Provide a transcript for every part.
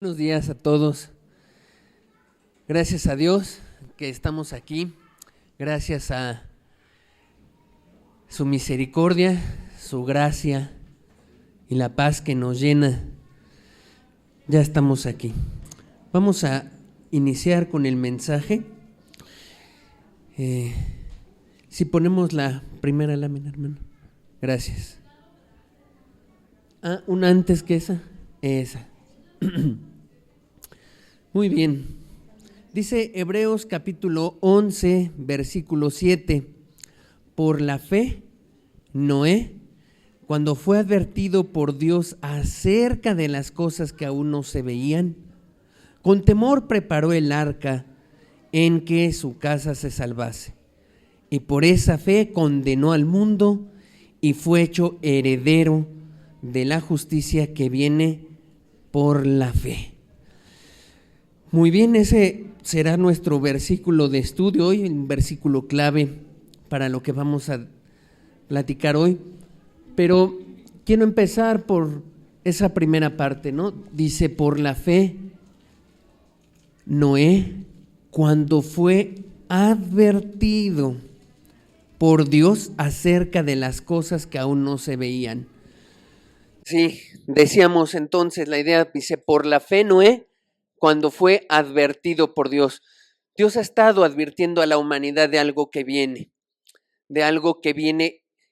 Buenos días a todos. Gracias a Dios que estamos aquí. Gracias a su misericordia, su gracia y la paz que nos llena. Ya estamos aquí. Vamos a iniciar con el mensaje. Si ponemos la primera lámina, hermano. Gracias. Una antes que esa. Esa. Muy bien. Dice Hebreos capítulo 11, versículo 7. Por la fe, Noé, cuando fue advertido por Dios acerca de las cosas que aún no se veían, con temor preparó el arca en que su casa se salvase. Y por esa fe condenó al mundo y fue hecho heredero de la justicia que viene por la fe. Muy bien, ese será nuestro versículo de estudio hoy, un versículo clave para lo que vamos a platicar hoy. Pero quiero empezar por esa primera parte, ¿no? Dice, por la fe, Noé, cuando fue advertido por Dios acerca de las cosas que aún no se veían. Sí, decíamos entonces, la idea dice, por la fe, Noé, cuando fue advertido por Dios. Dios ha estado advirtiendo a la humanidad de algo que viene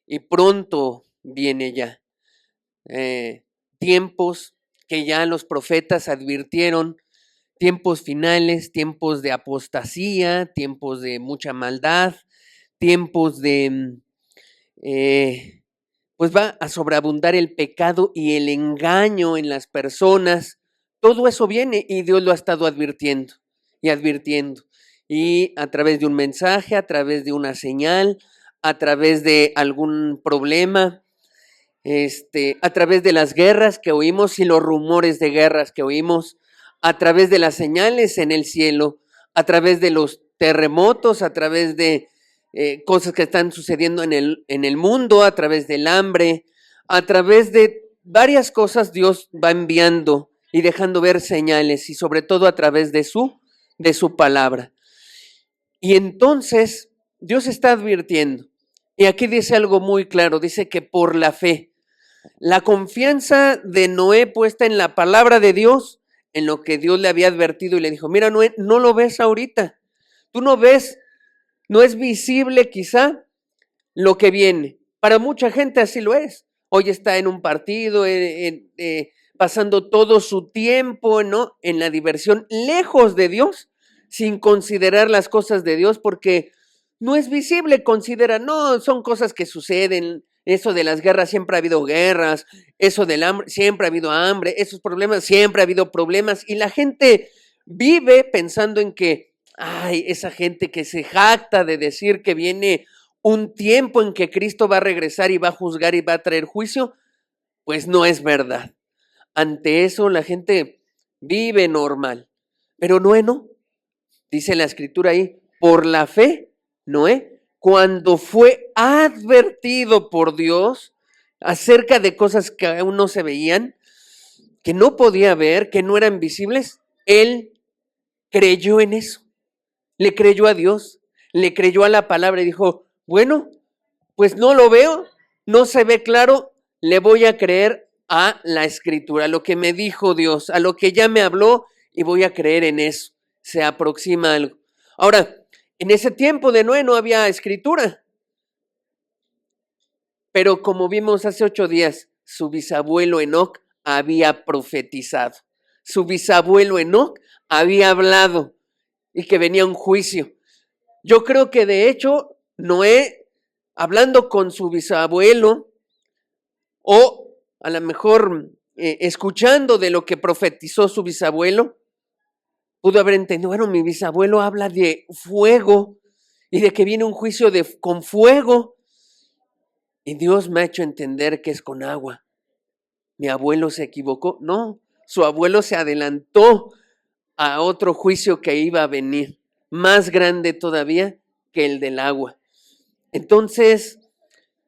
y pronto viene ya. Tiempos que ya los profetas advirtieron, tiempos finales, tiempos de apostasía, tiempos de mucha maldad, tiempos de, pues va a sobreabundar el pecado y el engaño en las personas. Todo eso viene y Dios lo ha estado advirtiendo y advirtiendo. Y a través de un mensaje, a través de una señal, a través de algún problema, a través de las guerras que oímos y los rumores de guerras que oímos, a través de las señales en el cielo, a través de los terremotos, a través de cosas que están sucediendo en el mundo, a través del hambre, a través de varias cosas Dios va enviando y dejando ver señales, y sobre todo a través de su palabra. Y entonces Dios está advirtiendo, y aquí dice algo muy claro, dice que por la fe, la confianza de Noé puesta en la palabra de Dios, en lo que Dios le había advertido y le dijo, mira Noé, no lo ves ahorita, tú no ves, no es visible quizá lo que viene. Para mucha gente así lo es. Hoy está en un partido, pasando todo su tiempo, ¿no?, en la diversión, lejos de Dios, sin considerar las cosas de Dios, porque no es visible. Considera, no, son cosas que suceden. Eso de las guerras, siempre ha habido guerras. Eso del hambre, siempre ha habido hambre. Esos problemas, siempre ha habido problemas. Y la gente vive pensando en que, ay, esa gente que se jacta de decir que viene un tiempo en que Cristo va a regresar y va a juzgar y va a traer juicio, pues no es verdad. Ante eso la gente vive normal, pero Noé no. Dice la escritura ahí, por la fe, Noé, cuando fue advertido por Dios acerca de cosas que aún no se veían, que no podía ver, que no eran visibles, él creyó en eso, le creyó a Dios, le creyó a la palabra y dijo, bueno, pues no lo veo, no se ve claro, le voy a creer a la escritura, a lo que me dijo Dios, a lo que ya me habló, y voy a creer en eso. Se aproxima algo. Ahora, en ese tiempo de Noé no había escritura, pero como vimos hace 8 días, su bisabuelo Enoc había profetizado. Su bisabuelo Enoc había hablado y que venía un juicio. Yo creo que de hecho Noé, hablando con su bisabuelo, o a lo mejor escuchando de lo que profetizó su bisabuelo, pudo haber entendido, bueno, mi bisabuelo habla de fuego y de que viene un juicio con fuego. Y Dios me ha hecho entender que es con agua. Mi abuelo se equivocó. No, su abuelo se adelantó a otro juicio que iba a venir, más grande todavía que el del agua. Entonces,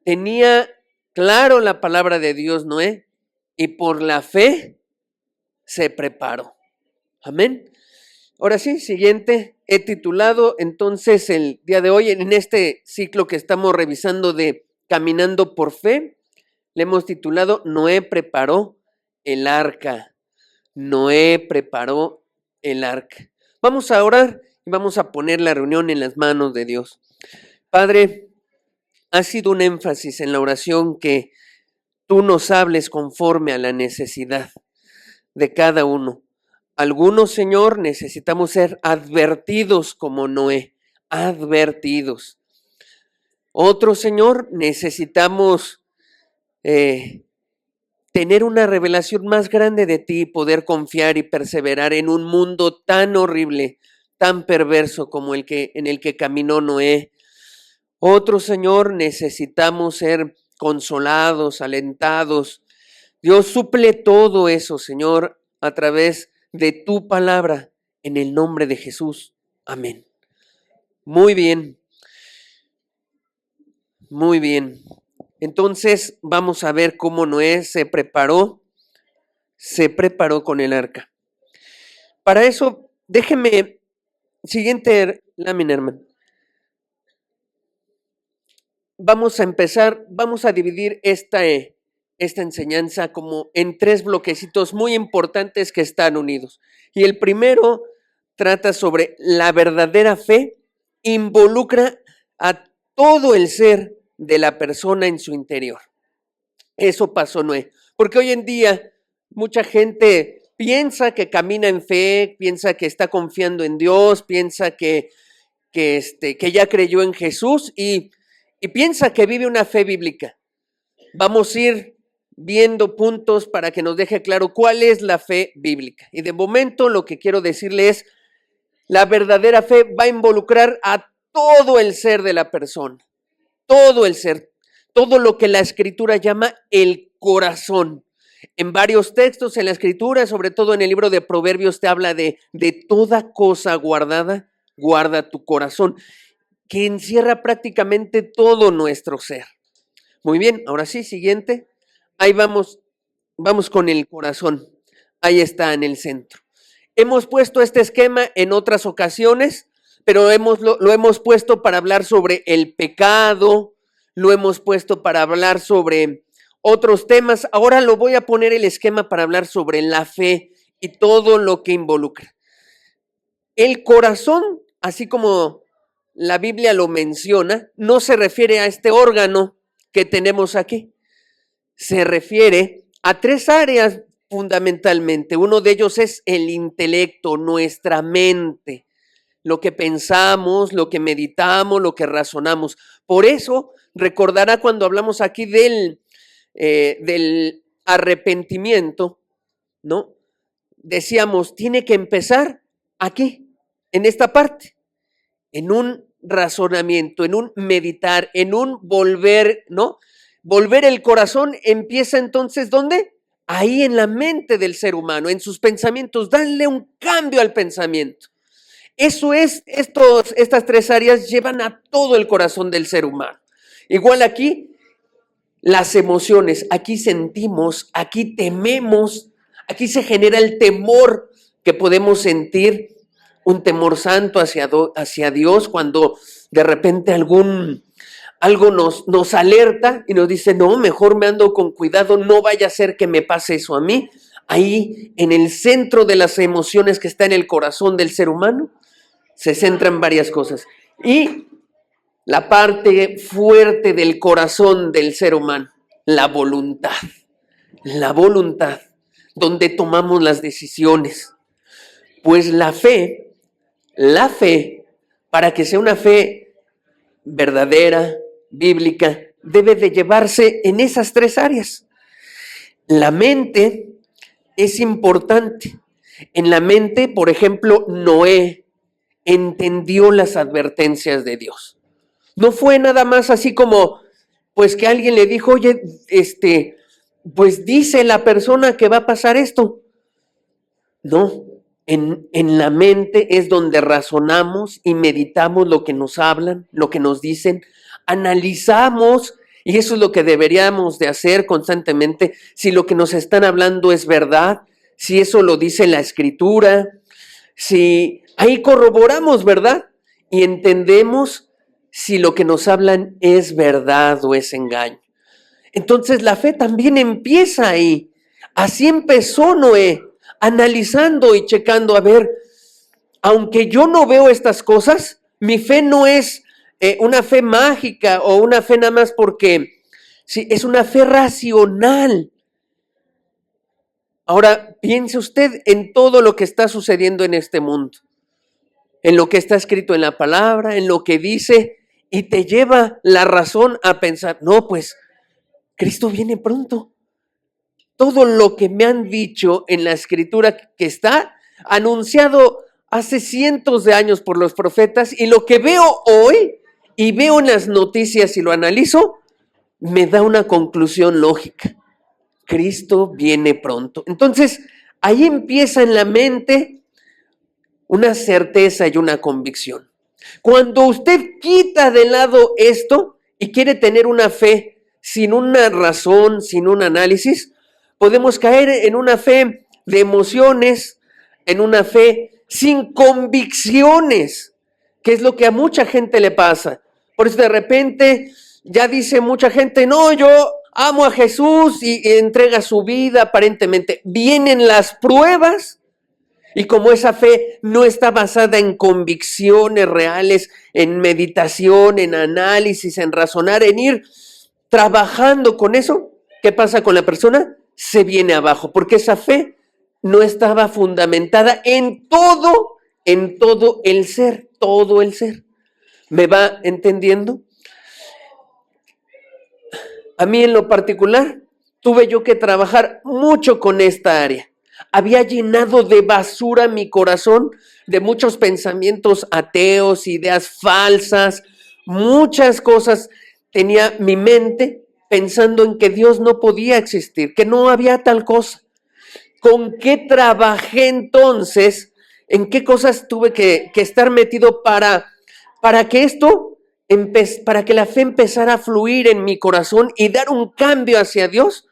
tenía claro la palabra de Dios, Noé, y por la fe se preparó. Amén. Ahora sí, siguiente, he titulado entonces el día de hoy, en este ciclo que estamos revisando de Caminando por Fe, le hemos titulado Noé preparó el arca. Noé preparó el arca. Vamos a orar y vamos a poner la reunión en las manos de Dios. Padre, ha sido un énfasis en la oración que tú nos hables conforme a la necesidad de cada uno. Algunos, Señor, necesitamos ser advertidos como Noé, advertidos. Otros, Señor, necesitamos tener una revelación más grande de ti, poder confiar y perseverar en un mundo tan horrible, tan perverso como en el que caminó Noé. Otros, Señor, necesitamos ser consolados, alentados. Dios, suple todo eso, Señor, a través de tu palabra, en el nombre de Jesús. Amén. Muy bien. Muy bien. Entonces vamos a ver cómo Noé se preparó con el arca. Para eso, déjeme, siguiente lámina, hermano. Vamos a empezar, vamos a dividir esta enseñanza como en 3 bloquecitos muy importantes que están unidos. Y el primero trata sobre la verdadera fe, involucra a todo el ser de la persona en su interior. Eso pasó Noé, porque hoy en día mucha gente piensa que camina en fe, piensa que está confiando en Dios, piensa que ya creyó en Jesús y piensa que vive una fe bíblica. Vamos a ir viendo puntos para que nos deje claro cuál es la fe bíblica. Y de momento lo que quiero decirle es, la verdadera fe va a involucrar a todo el ser de la persona, todo el ser, todo lo que la Escritura llama el corazón. En varios textos en la Escritura, sobre todo en el libro de Proverbios, te habla de toda cosa guardada, guarda tu corazón, que encierra prácticamente todo nuestro ser. Muy bien, ahora sí, siguiente. Ahí vamos con el corazón. Ahí está en el centro. Hemos puesto este esquema en otras ocasiones, pero lo hemos puesto para hablar sobre el pecado, lo hemos puesto para hablar sobre otros temas. Ahora lo voy a poner el esquema para hablar sobre la fe y todo lo que involucra. El corazón, así como la Biblia lo menciona, no se refiere a este órgano que tenemos aquí. Se refiere a 3 áreas fundamentalmente. Uno de ellos es el intelecto, nuestra mente, lo que pensamos, lo que meditamos, lo que razonamos. Por eso, recordará cuando hablamos aquí del arrepentimiento, ¿no? Decíamos, tiene que empezar aquí, en esta parte, en un razonamiento, en un meditar, en un volver, ¿no? Volver el corazón empieza entonces, ¿dónde? Ahí en la mente del ser humano, en sus pensamientos, darle un cambio al pensamiento. Eso es, estas 3 áreas llevan a todo el corazón del ser humano. Igual aquí, las emociones, aquí sentimos, aquí tememos, aquí se genera el temor que podemos sentir, un temor santo hacia Dios cuando de repente algo nos alerta y nos dice, no, mejor me ando con cuidado, no vaya a ser que me pase eso a mí. Ahí en el centro de las emociones que está en el corazón del ser humano, se centran varias cosas. Y la parte fuerte del corazón del ser humano, la voluntad, donde tomamos las decisiones. Pues la fe, para que sea una fe verdadera, bíblica, debe de llevarse en esas 3 áreas. La mente es importante. En la mente, por ejemplo, Noé entendió las advertencias de Dios. No fue nada más así como, pues que alguien le dijo, oye, pues dice la persona que va a pasar esto. No, en la mente es donde razonamos y meditamos lo que nos hablan, lo que nos dicen, analizamos, y eso es lo que deberíamos de hacer constantemente, si lo que nos están hablando es verdad, si eso lo dice la Escritura, si ahí corroboramos, ¿verdad? Y entendemos si lo que nos hablan es verdad o es engaño. Entonces la fe también empieza ahí. Así empezó Noé, analizando y checando, a ver, aunque yo no veo estas cosas, mi fe no es una fe mágica o una fe nada más porque sí, es una fe racional. Ahora, piense usted en todo lo que está sucediendo en este mundo, en lo que está escrito en la palabra, en lo que dice, y te lleva la razón a pensar, no, pues Cristo viene pronto. Todo lo que me han dicho en la escritura que está anunciado hace cientos de años por los profetas, y lo que veo hoy y veo en las noticias y lo analizo, me da una conclusión lógica. Cristo viene pronto. Entonces, ahí empieza en la mente una certeza y una convicción. Cuando usted quita de lado esto y quiere tener una fe sin una razón, sin un análisis, podemos caer en una fe de emociones, en una fe sin convicciones, que es lo que a mucha gente le pasa. Por eso de repente ya dice mucha gente, no, yo amo a Jesús y entrega su vida aparentemente. Vienen las pruebas y como esa fe no está basada en convicciones reales, en meditación, en análisis, en razonar, en ir trabajando con eso, ¿qué pasa con la persona? Se viene abajo, porque esa fe no estaba fundamentada en todo el ser, todo el ser. ¿Me va entendiendo? A mí en lo particular, tuve yo que trabajar mucho con esta área. Había llenado de basura mi corazón, de muchos pensamientos ateos, ideas falsas, muchas cosas. Tenía mi mente pensando en que Dios no podía existir, que no había tal cosa. ¿Con qué trabajé entonces? ¿En qué cosas tuve que estar metido para que esto, para que la fe empezara a fluir en mi corazón y dar un cambio hacia Dios?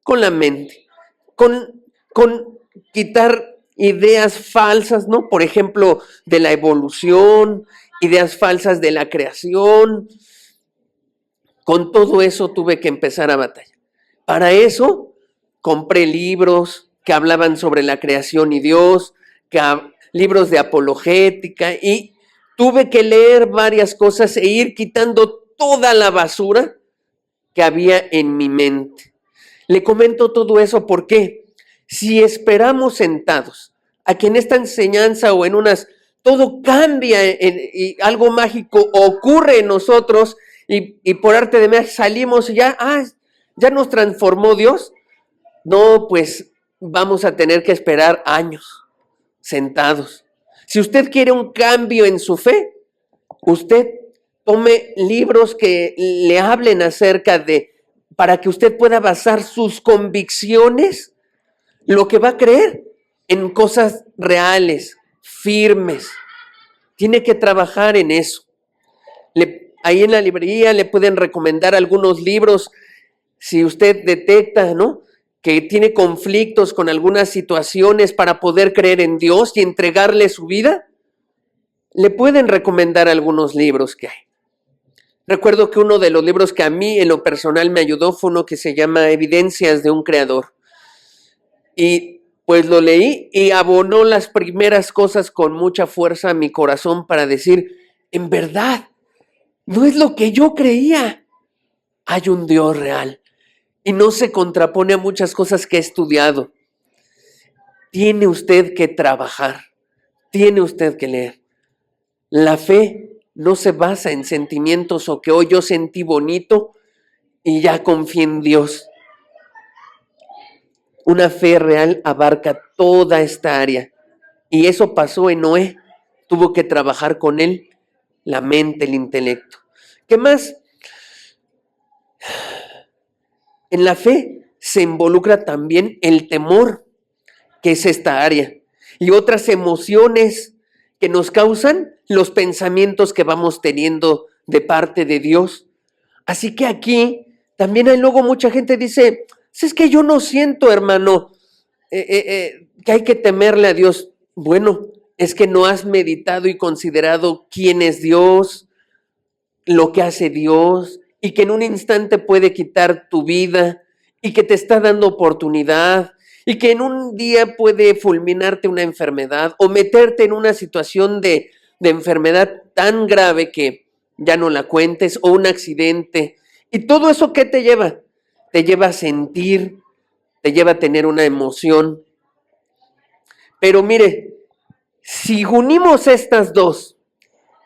Con la mente, con quitar ideas falsas, ¿no? Por ejemplo, de la evolución, ideas falsas de la creación. Con todo eso tuve que empezar a batallar. Para eso compré libros que hablaban sobre la creación y Dios, libros de apologética, y tuve que leer varias cosas e ir quitando toda la basura que había en mi mente. Le comento todo eso porque si esperamos sentados a que en esta enseñanza o en unas todo cambia y algo mágico ocurre en nosotros y por arte de magia salimos y ya nos transformó Dios, no, pues vamos a tener que esperar años sentados. Si usted quiere un cambio en su fe, usted tome libros que le hablen acerca de, para que usted pueda basar sus convicciones, lo que va a creer, en cosas reales, firmes. Tiene que trabajar en eso. Ahí en la librería le pueden recomendar algunos libros si usted detecta, ¿no?, que tiene conflictos con algunas situaciones para poder creer en Dios y entregarle su vida. Le pueden recomendar algunos libros que hay. Recuerdo que uno de los libros que a mí en lo personal me ayudó fue uno que se llama Evidencias de un Creador. Y pues lo leí y abonó las primeras cosas con mucha fuerza a mi corazón para decir, en verdad, no es lo que yo creía. Hay un Dios real y no se contrapone a muchas cosas que he estudiado. Tiene usted que trabajar, tiene usted que leer. La fe no se basa en sentimientos o que hoy yo sentí bonito y ya confié en Dios. Una fe real abarca toda esta área. Y eso pasó en Noé. Tuvo que trabajar con él la mente, el intelecto. ¿Qué más? En la fe se involucra también el temor, que es esta área, y otras emociones que nos causan los pensamientos que vamos teniendo de parte de Dios. Así que aquí también hay luego mucha gente dice, si es que yo no siento, hermano, que hay que temerle a Dios. Bueno, es que no has meditado y considerado quién es Dios, lo que hace Dios, y que en un instante puede quitar tu vida, y que te está dando oportunidad, y que en un día puede fulminarte una enfermedad o meterte en una situación de enfermedad tan grave que ya no la cuentes, o un accidente. ¿Y todo eso qué te lleva? Te lleva a sentir, te lleva a tener una emoción. Pero mire, si unimos estas dos,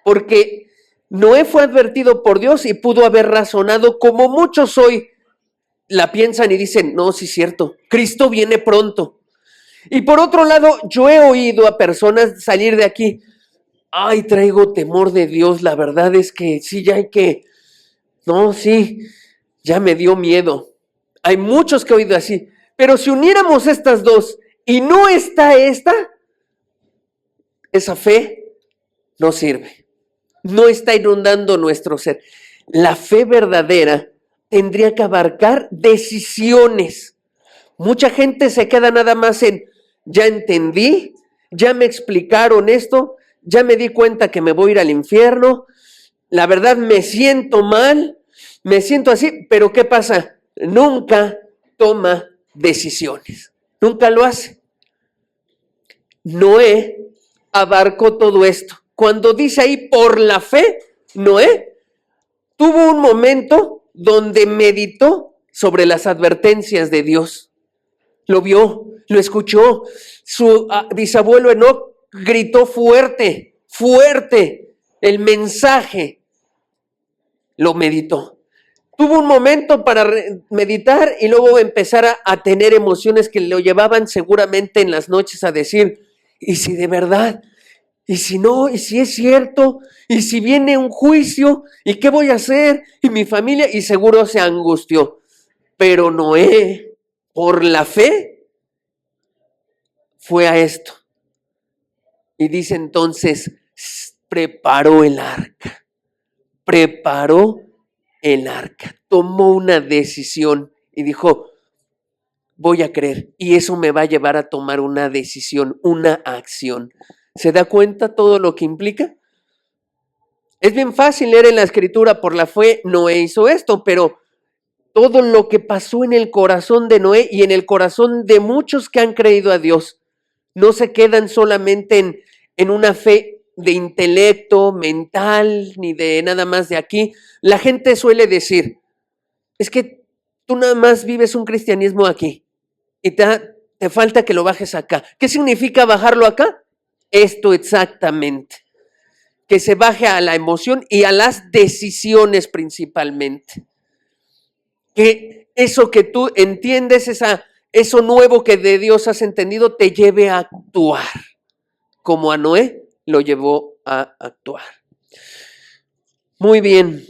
porque Noé fue advertido por Dios y pudo haber razonado como muchos hoy la piensan y dicen, no, sí es cierto, Cristo viene pronto. Y por otro lado, yo he oído a personas salir de aquí, ay, traigo temor de Dios, la verdad es que sí, ya hay que, no, sí, ya me dio miedo. Hay muchos que he oído así, pero si uniéramos estas dos y no está esa fe no sirve, no está inundando nuestro ser. La fe verdadera tendría que abarcar decisiones. Mucha gente se queda nada más en, ya entendí, ya me explicaron esto, ya me di cuenta que me voy a ir al infierno, la verdad me siento mal, me siento así, pero ¿qué pasa? Nunca toma decisiones, nunca lo hace. Noé abarcó todo esto. Cuando dice ahí por la fe, Noé tuvo un momento donde meditó sobre las advertencias de Dios. Lo vio, lo escuchó. Su bisabuelo Enoc gritó fuerte, fuerte el mensaje. Lo meditó. Tuvo un momento para meditar y luego empezar a tener emociones que lo llevaban seguramente en las noches a decir, ¿y si de verdad? ¿Y si no? ¿Y si es cierto? ¿Y si viene un juicio? ¿Y qué voy a hacer? ¿Y mi familia? Y seguro se angustió. Pero Noé, por la fe, fue a esto. Y dice entonces, preparó el arca. Preparó el arca. Tomó una decisión y dijo, voy a creer. Y eso me va a llevar a tomar una decisión, una acción. ¿Se da cuenta todo lo que implica? Es bien fácil leer en la escritura, por la fe Noé hizo esto, pero todo lo que pasó en el corazón de Noé y en el corazón de muchos que han creído a Dios, no se quedan solamente en una fe de intelecto, mental, ni de nada más de aquí. La gente suele decir, es que tú nada más vives un cristianismo aquí y te falta que lo bajes acá. ¿Qué significa bajarlo acá? Esto exactamente, que se baje a la emoción y a las decisiones principalmente. Que eso que tú entiendes, eso nuevo que de Dios has entendido, te lleve a actuar, como a Noé lo llevó a actuar. Muy bien.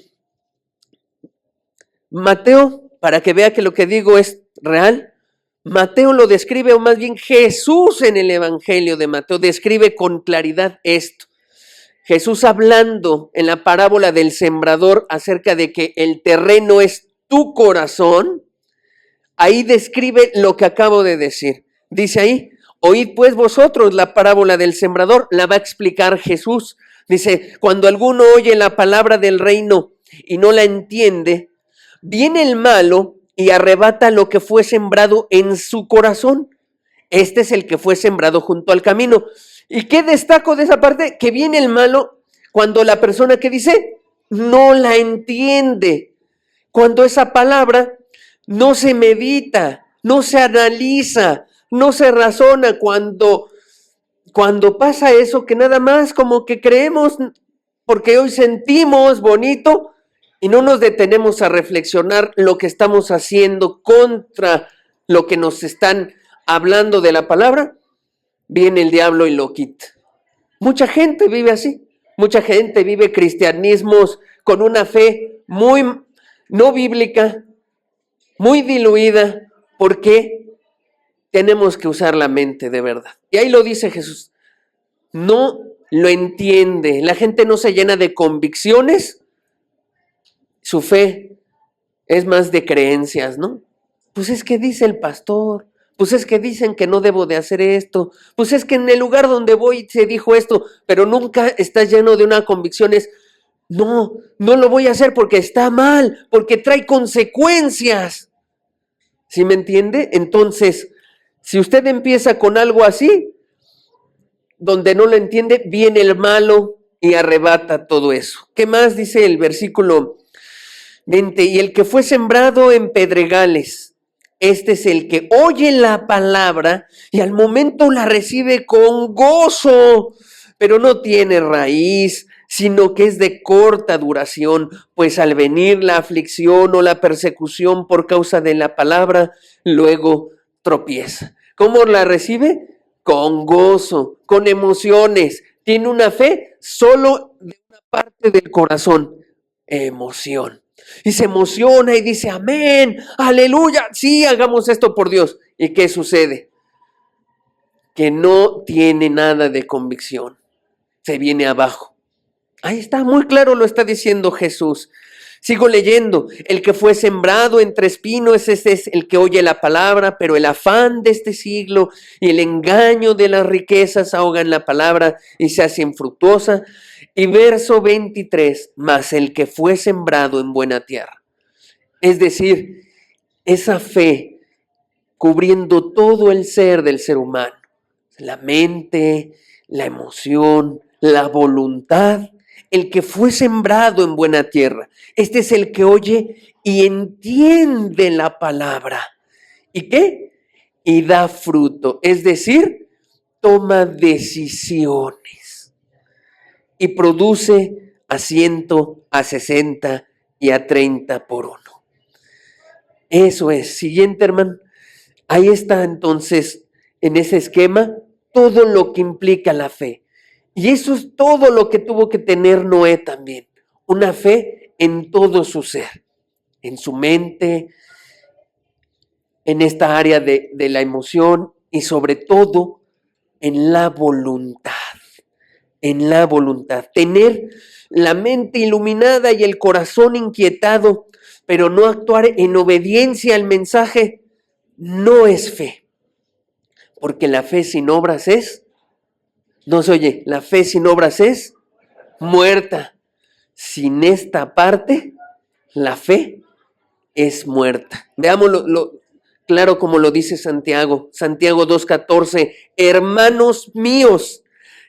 Mateo, para que vea que lo que digo es real, Mateo lo describe, o más bien Jesús en el Evangelio de Mateo describe con claridad esto. Jesús hablando en la parábola del sembrador acerca de que el terreno es tu corazón, ahí describe lo que acabo de decir. Dice ahí, oíd pues vosotros la parábola del sembrador, la va a explicar Jesús. Dice, cuando alguno oye la palabra del reino y no la entiende, viene el malo y arrebata lo que fue sembrado en su corazón. Este es el que fue sembrado junto al camino. ¿Y qué destaco de esa parte? Que viene el malo cuando la persona que dice no la entiende. Cuando esa palabra no se medita, no se analiza, no se razona. Cuando pasa eso, que nada más como que creemos porque hoy sentimos bonito y no nos detenemos a reflexionar lo que estamos haciendo contra lo que nos están hablando de la palabra, viene el diablo y lo quita. Mucha gente vive así, mucha gente vive cristianismos con una fe muy no bíblica, muy diluida, porque tenemos que usar la mente de verdad. Y ahí lo dice Jesús, no lo entiende, la gente no se llena de convicciones, su fe es más de creencias, ¿no? Pues es que dice el pastor, Pues es que dicen que no debo de hacer esto. Pues es que en el lugar donde voy se dijo esto, pero nunca estás lleno de una convicción. No, no lo voy a hacer porque está mal, porque trae consecuencias. ¿Sí me entiende? Entonces, si usted empieza con algo así, donde no lo entiende, viene el malo y arrebata todo eso. ¿Qué más dice el versículo 20? Y el que fue sembrado en pedregales, este es el que oye la palabra y al momento la recibe con gozo, pero no tiene raíz, sino que es de corta duración, pues al venir la aflicción o la persecución por causa de la palabra, luego tropieza. ¿Cómo la recibe? Con gozo, con emociones. Tiene una fe solo de una parte del corazón, emoción. Y se emociona y dice, amén, aleluya, sí, hagamos esto por Dios. ¿Y qué sucede? Que no tiene nada de convicción, se viene abajo. Ahí está, muy claro lo está diciendo Jesús. Sigo leyendo, el que fue sembrado entre espinos, ese es el que oye la palabra, pero el afán de este siglo y el engaño de las riquezas ahogan la palabra y se hace infructuosa. Y verso 23, mas el que fue sembrado en buena tierra. Es decir, esa fe cubriendo todo el ser del ser humano, la mente, la emoción, la voluntad, el que fue sembrado en buena tierra. Este es el que oye y entiende la palabra. ¿Y qué? Y da fruto, es decir, toma decisiones y produce a 100, a 60 y a 30 por uno. Eso es. Siguiente, hermano. Ahí está entonces, en ese esquema, todo lo que implica la fe. Y eso es todo lo que tuvo que tener Noé también. Una fe en todo su ser, en su mente, en esta área de la emoción y sobre todo en la voluntad. En la voluntad. Tener la mente iluminada y el corazón inquietado, pero no actuar en obediencia al mensaje, no es fe. Porque la fe sin obras no se oye, la fe sin obras es muerta. Sin esta parte, la fe es muerta. Veámoslo claro como lo dice Santiago. Santiago 2:14, hermanos míos,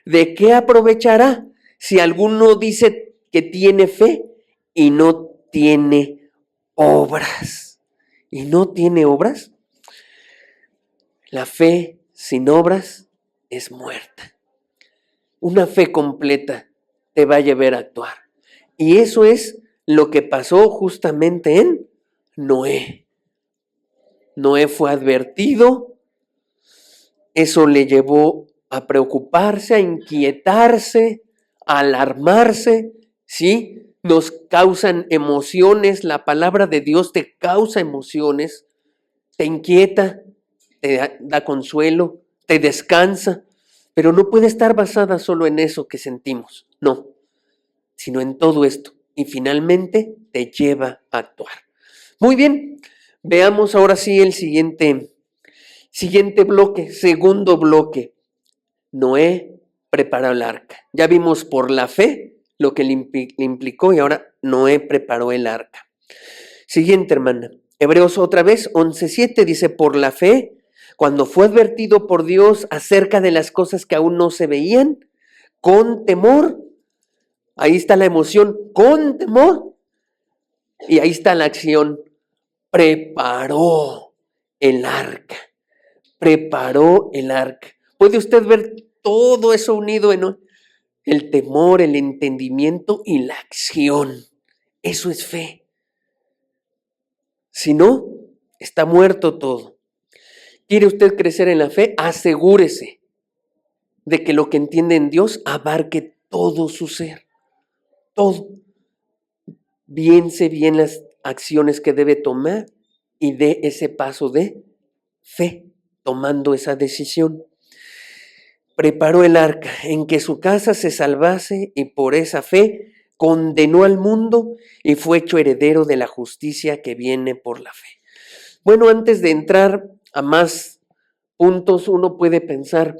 ¿de qué aprovechará si alguno dice que tiene fe y no tiene obras? ¿Y no tiene obras? La fe sin obras es muerta. Una fe completa te va a llevar a actuar. Y eso es lo que pasó justamente en Noé. Noé fue advertido, eso le llevó a preocuparse, a inquietarse, a alarmarse, ¿sí? Nos causan emociones, la palabra de Dios te causa emociones, te inquieta, te da consuelo, te descansa, pero no puede estar basada solo en eso que sentimos, no, sino en todo esto. Y finalmente te lleva a actuar. Muy bien, veamos ahora sí el siguiente bloque, segundo bloque. Noé preparó el arca. Ya vimos por la fe lo que le implicó y ahora Noé preparó el arca. Siguiente, hermana. Hebreos otra vez, 11:7 dice, por la fe, cuando fue advertido por Dios acerca de las cosas que aún no se veían, con temor, ahí está la emoción, con temor, y ahí está la acción, preparó el arca, preparó el arca. ¿Puede usted ver todo eso unido en el temor, el entendimiento y la acción? Eso es fe. Si no, está muerto todo. ¿Quiere usted crecer en la fe? Asegúrese de que lo que entiende en Dios abarque todo su ser. Todo. Piense bien las acciones que debe tomar y dé ese paso de fe, tomando esa decisión. Preparó el arca en que su casa se salvase y por esa fe condenó al mundo y fue hecho heredero de la justicia que viene por la fe. Bueno, antes de entrar a más puntos uno puede pensar,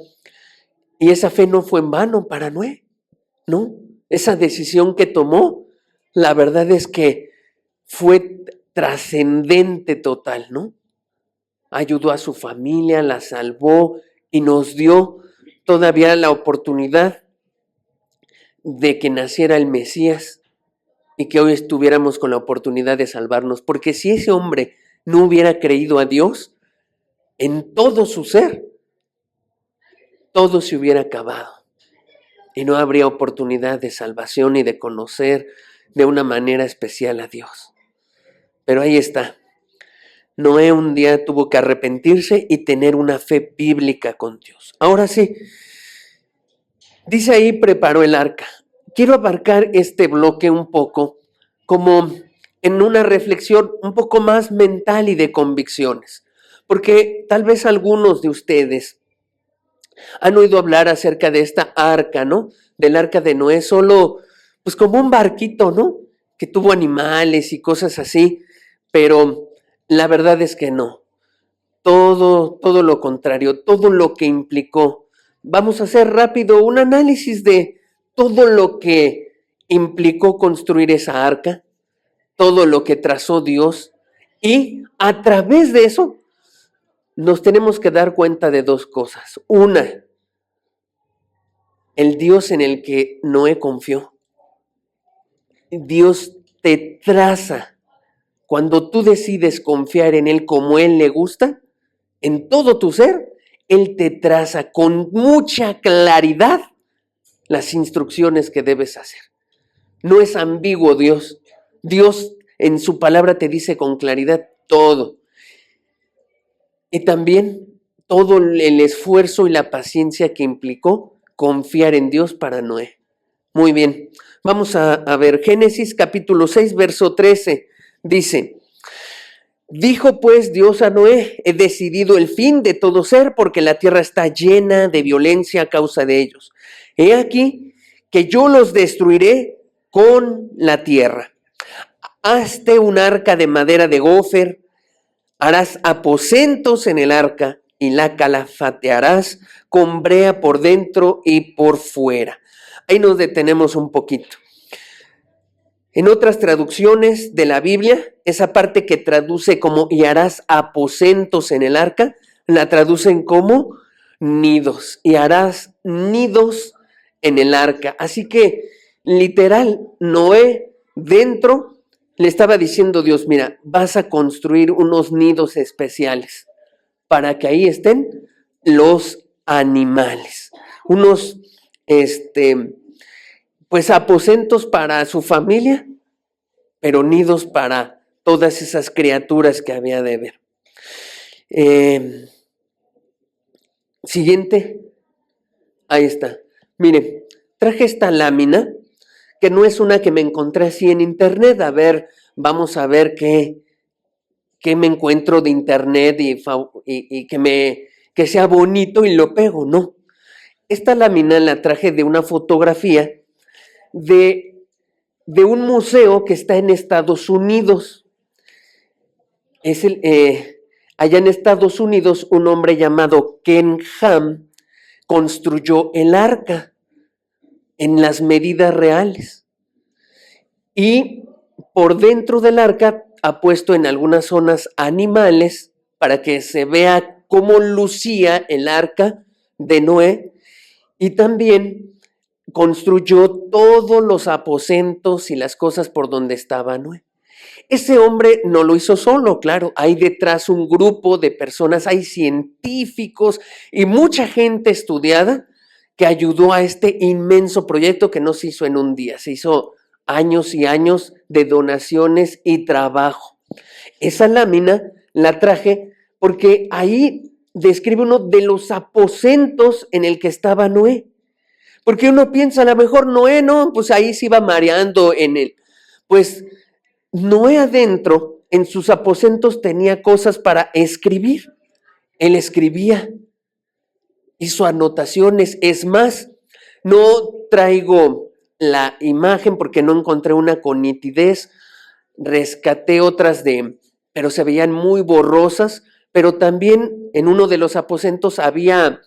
y esa fe no fue en vano para Noé, ¿no? Esa decisión que tomó, la verdad es que fue trascendente total, ¿no? Ayudó a su familia, la salvó y nos dio todavía la oportunidad de que naciera el Mesías y que hoy estuviéramos con la oportunidad de salvarnos. Porque si ese hombre no hubiera creído a Dios, en todo su ser, todo se hubiera acabado. Y no habría oportunidad de salvación y de conocer de una manera especial a Dios. Pero ahí está. Noé un día tuvo que arrepentirse y tener una fe bíblica con Dios. Ahora sí, dice ahí, preparó el arca. Quiero abarcar este bloque un poco como en una reflexión un poco más mental y de convicciones. Porque tal vez algunos de ustedes han oído hablar acerca de esta arca, ¿no? Del arca de Noé, solo pues como un barquito, ¿no? Que tuvo animales y cosas así, pero la verdad es que no. Todo lo contrario, todo lo que implicó. Vamos a hacer rápido un análisis de todo lo que implicó construir esa arca, todo lo que trazó Dios, y a través de eso nos tenemos que dar cuenta de dos cosas. Una, el Dios en el que Noé confió. Dios te traza. Cuando tú decides confiar en Él como Él le gusta, en todo tu ser, Él te traza con mucha claridad las instrucciones que debes hacer. No es ambiguo Dios. Dios en su palabra te dice con claridad todo. Y también todo el esfuerzo y la paciencia que implicó confiar en Dios para Noé. Muy bien, vamos a ver Génesis capítulo 6, verso 13. Dice: dijo pues Dios a Noé, he decidido el fin de todo ser porque la tierra está llena de violencia a causa de ellos. He aquí que yo los destruiré con la tierra. Hazte un arca de madera de gofer, harás aposentos en el arca y la calafatearás con brea por dentro y por fuera. Ahí nos detenemos un poquito. En otras traducciones de la Biblia, esa parte que traduce como y harás aposentos en el arca, la traducen como nidos, y harás nidos en el arca. Así que literal, Noé dentro le estaba diciendo Dios, mira, vas a construir unos nidos especiales para que ahí estén los animales, unos pues aposentos para su familia, pero nidos para todas esas criaturas que había de ver. Siguiente, ahí está. Miren, traje esta lámina, que no es una que me encontré así en internet. A ver, vamos a ver qué me encuentro de internet y que sea bonito y lo pego, no. Esta lámina la traje de una fotografía de un museo que está en Estados Unidos. Allá en Estados Unidos, un hombre llamado Ken Ham construyó el arca en las medidas reales. Y por dentro del arca ha puesto en algunas zonas animales para que se vea cómo lucía el arca de Noé, y también construyó todos los aposentos y las cosas por donde estaba Noé. Ese hombre no lo hizo solo, claro, hay detrás un grupo de personas, hay científicos y mucha gente estudiada que ayudó a este inmenso proyecto que no se hizo en un día, se hizo años y años de donaciones y trabajo. Esa lámina la traje porque ahí describe uno de los aposentos en el que estaba Noé. Porque uno piensa, a lo mejor Noé, no, pues ahí se iba mareando en él. Pues Noé adentro, en sus aposentos, tenía cosas para escribir. Él escribía, hizo anotaciones. Es más, no traigo la imagen porque no encontré una con nitidez. Rescaté otras pero se veían muy borrosas, pero también en uno de los aposentos había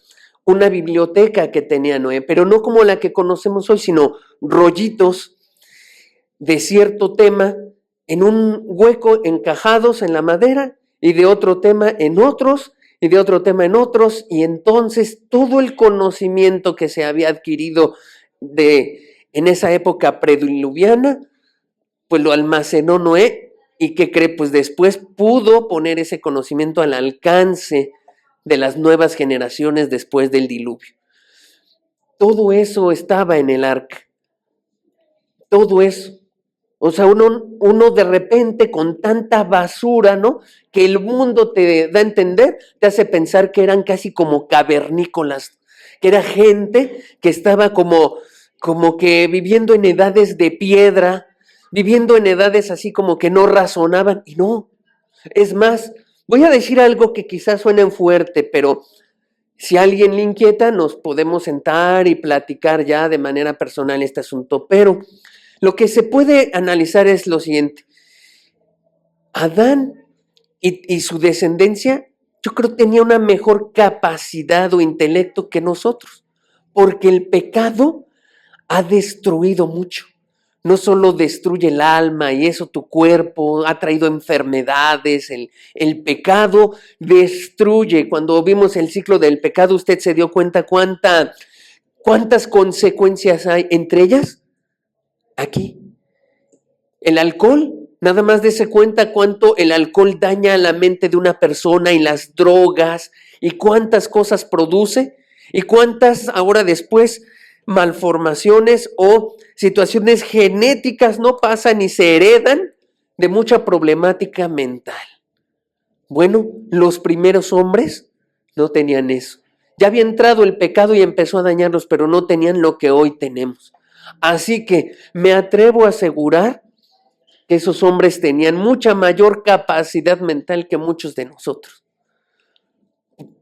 una biblioteca que tenía Noé, pero no como la que conocemos hoy, sino rollitos de cierto tema en un hueco encajados en la madera y de otro tema en otros y de otro tema en otros, y entonces todo el conocimiento que se había adquirido en esa época prediluviana, pues lo almacenó Noé. ¿Y qué cree? Pues después pudo poner ese conocimiento al alcance de las nuevas generaciones después del diluvio. Todo eso estaba en el arca. Todo eso. O sea, uno de repente con tanta basura, ¿no? Que el mundo te da a entender, te hace pensar que eran casi como cavernícolas, que era gente que estaba como que viviendo en edades de piedra, viviendo en edades así como que no razonaban, y no. Es más, voy a decir algo que quizás suene fuerte, pero si a alguien le inquieta, nos podemos sentar y platicar ya de manera personal este asunto, pero lo que se puede analizar es lo siguiente. Adán y su descendencia, yo creo tenía una mejor capacidad o intelecto que nosotros, porque el pecado ha destruido mucho. No solo destruye el alma y eso tu cuerpo, ha traído enfermedades, el pecado destruye. Cuando vimos el ciclo del pecado, usted se dio cuenta cuántas consecuencias hay, entre ellas aquí. El alcohol, nada más dése cuenta cuánto el alcohol daña a la mente de una persona, y las drogas, y cuántas cosas produce, y cuántas ahora después malformaciones o situaciones genéticas no pasan y se heredan de mucha problemática mental. Bueno, los primeros hombres no tenían eso. Ya había entrado el pecado y empezó a dañarlos, pero no tenían lo que hoy tenemos. Así que me atrevo a asegurar que esos hombres tenían mucha mayor capacidad mental que muchos de nosotros.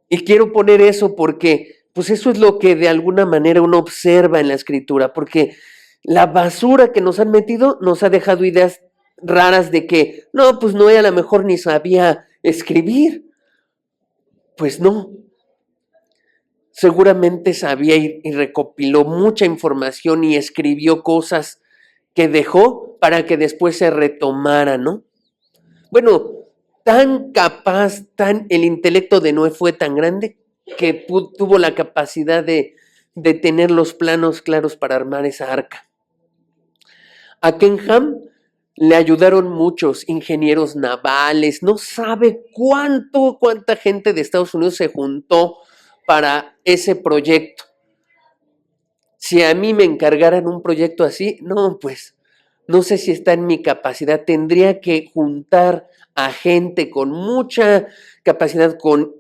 Y quiero poner eso porque, pues eso es lo que de alguna manera uno observa en la escritura, porque la basura que nos han metido nos ha dejado ideas raras de que, no, pues Noé a lo mejor ni sabía escribir. Pues no. Seguramente sabía y recopiló mucha información y escribió cosas que dejó para que después se retomara, ¿no? Bueno, tan capaz, el intelecto de Noé fue tan grande que tuvo la capacidad de tener los planos claros para armar esa arca. A Kenham le ayudaron muchos ingenieros navales, no sabe cuánta gente de Estados Unidos se juntó para ese proyecto. Si a mí me encargaran un proyecto así, no, pues no sé si está en mi capacidad. Tendría que juntar a gente con mucha capacidad, con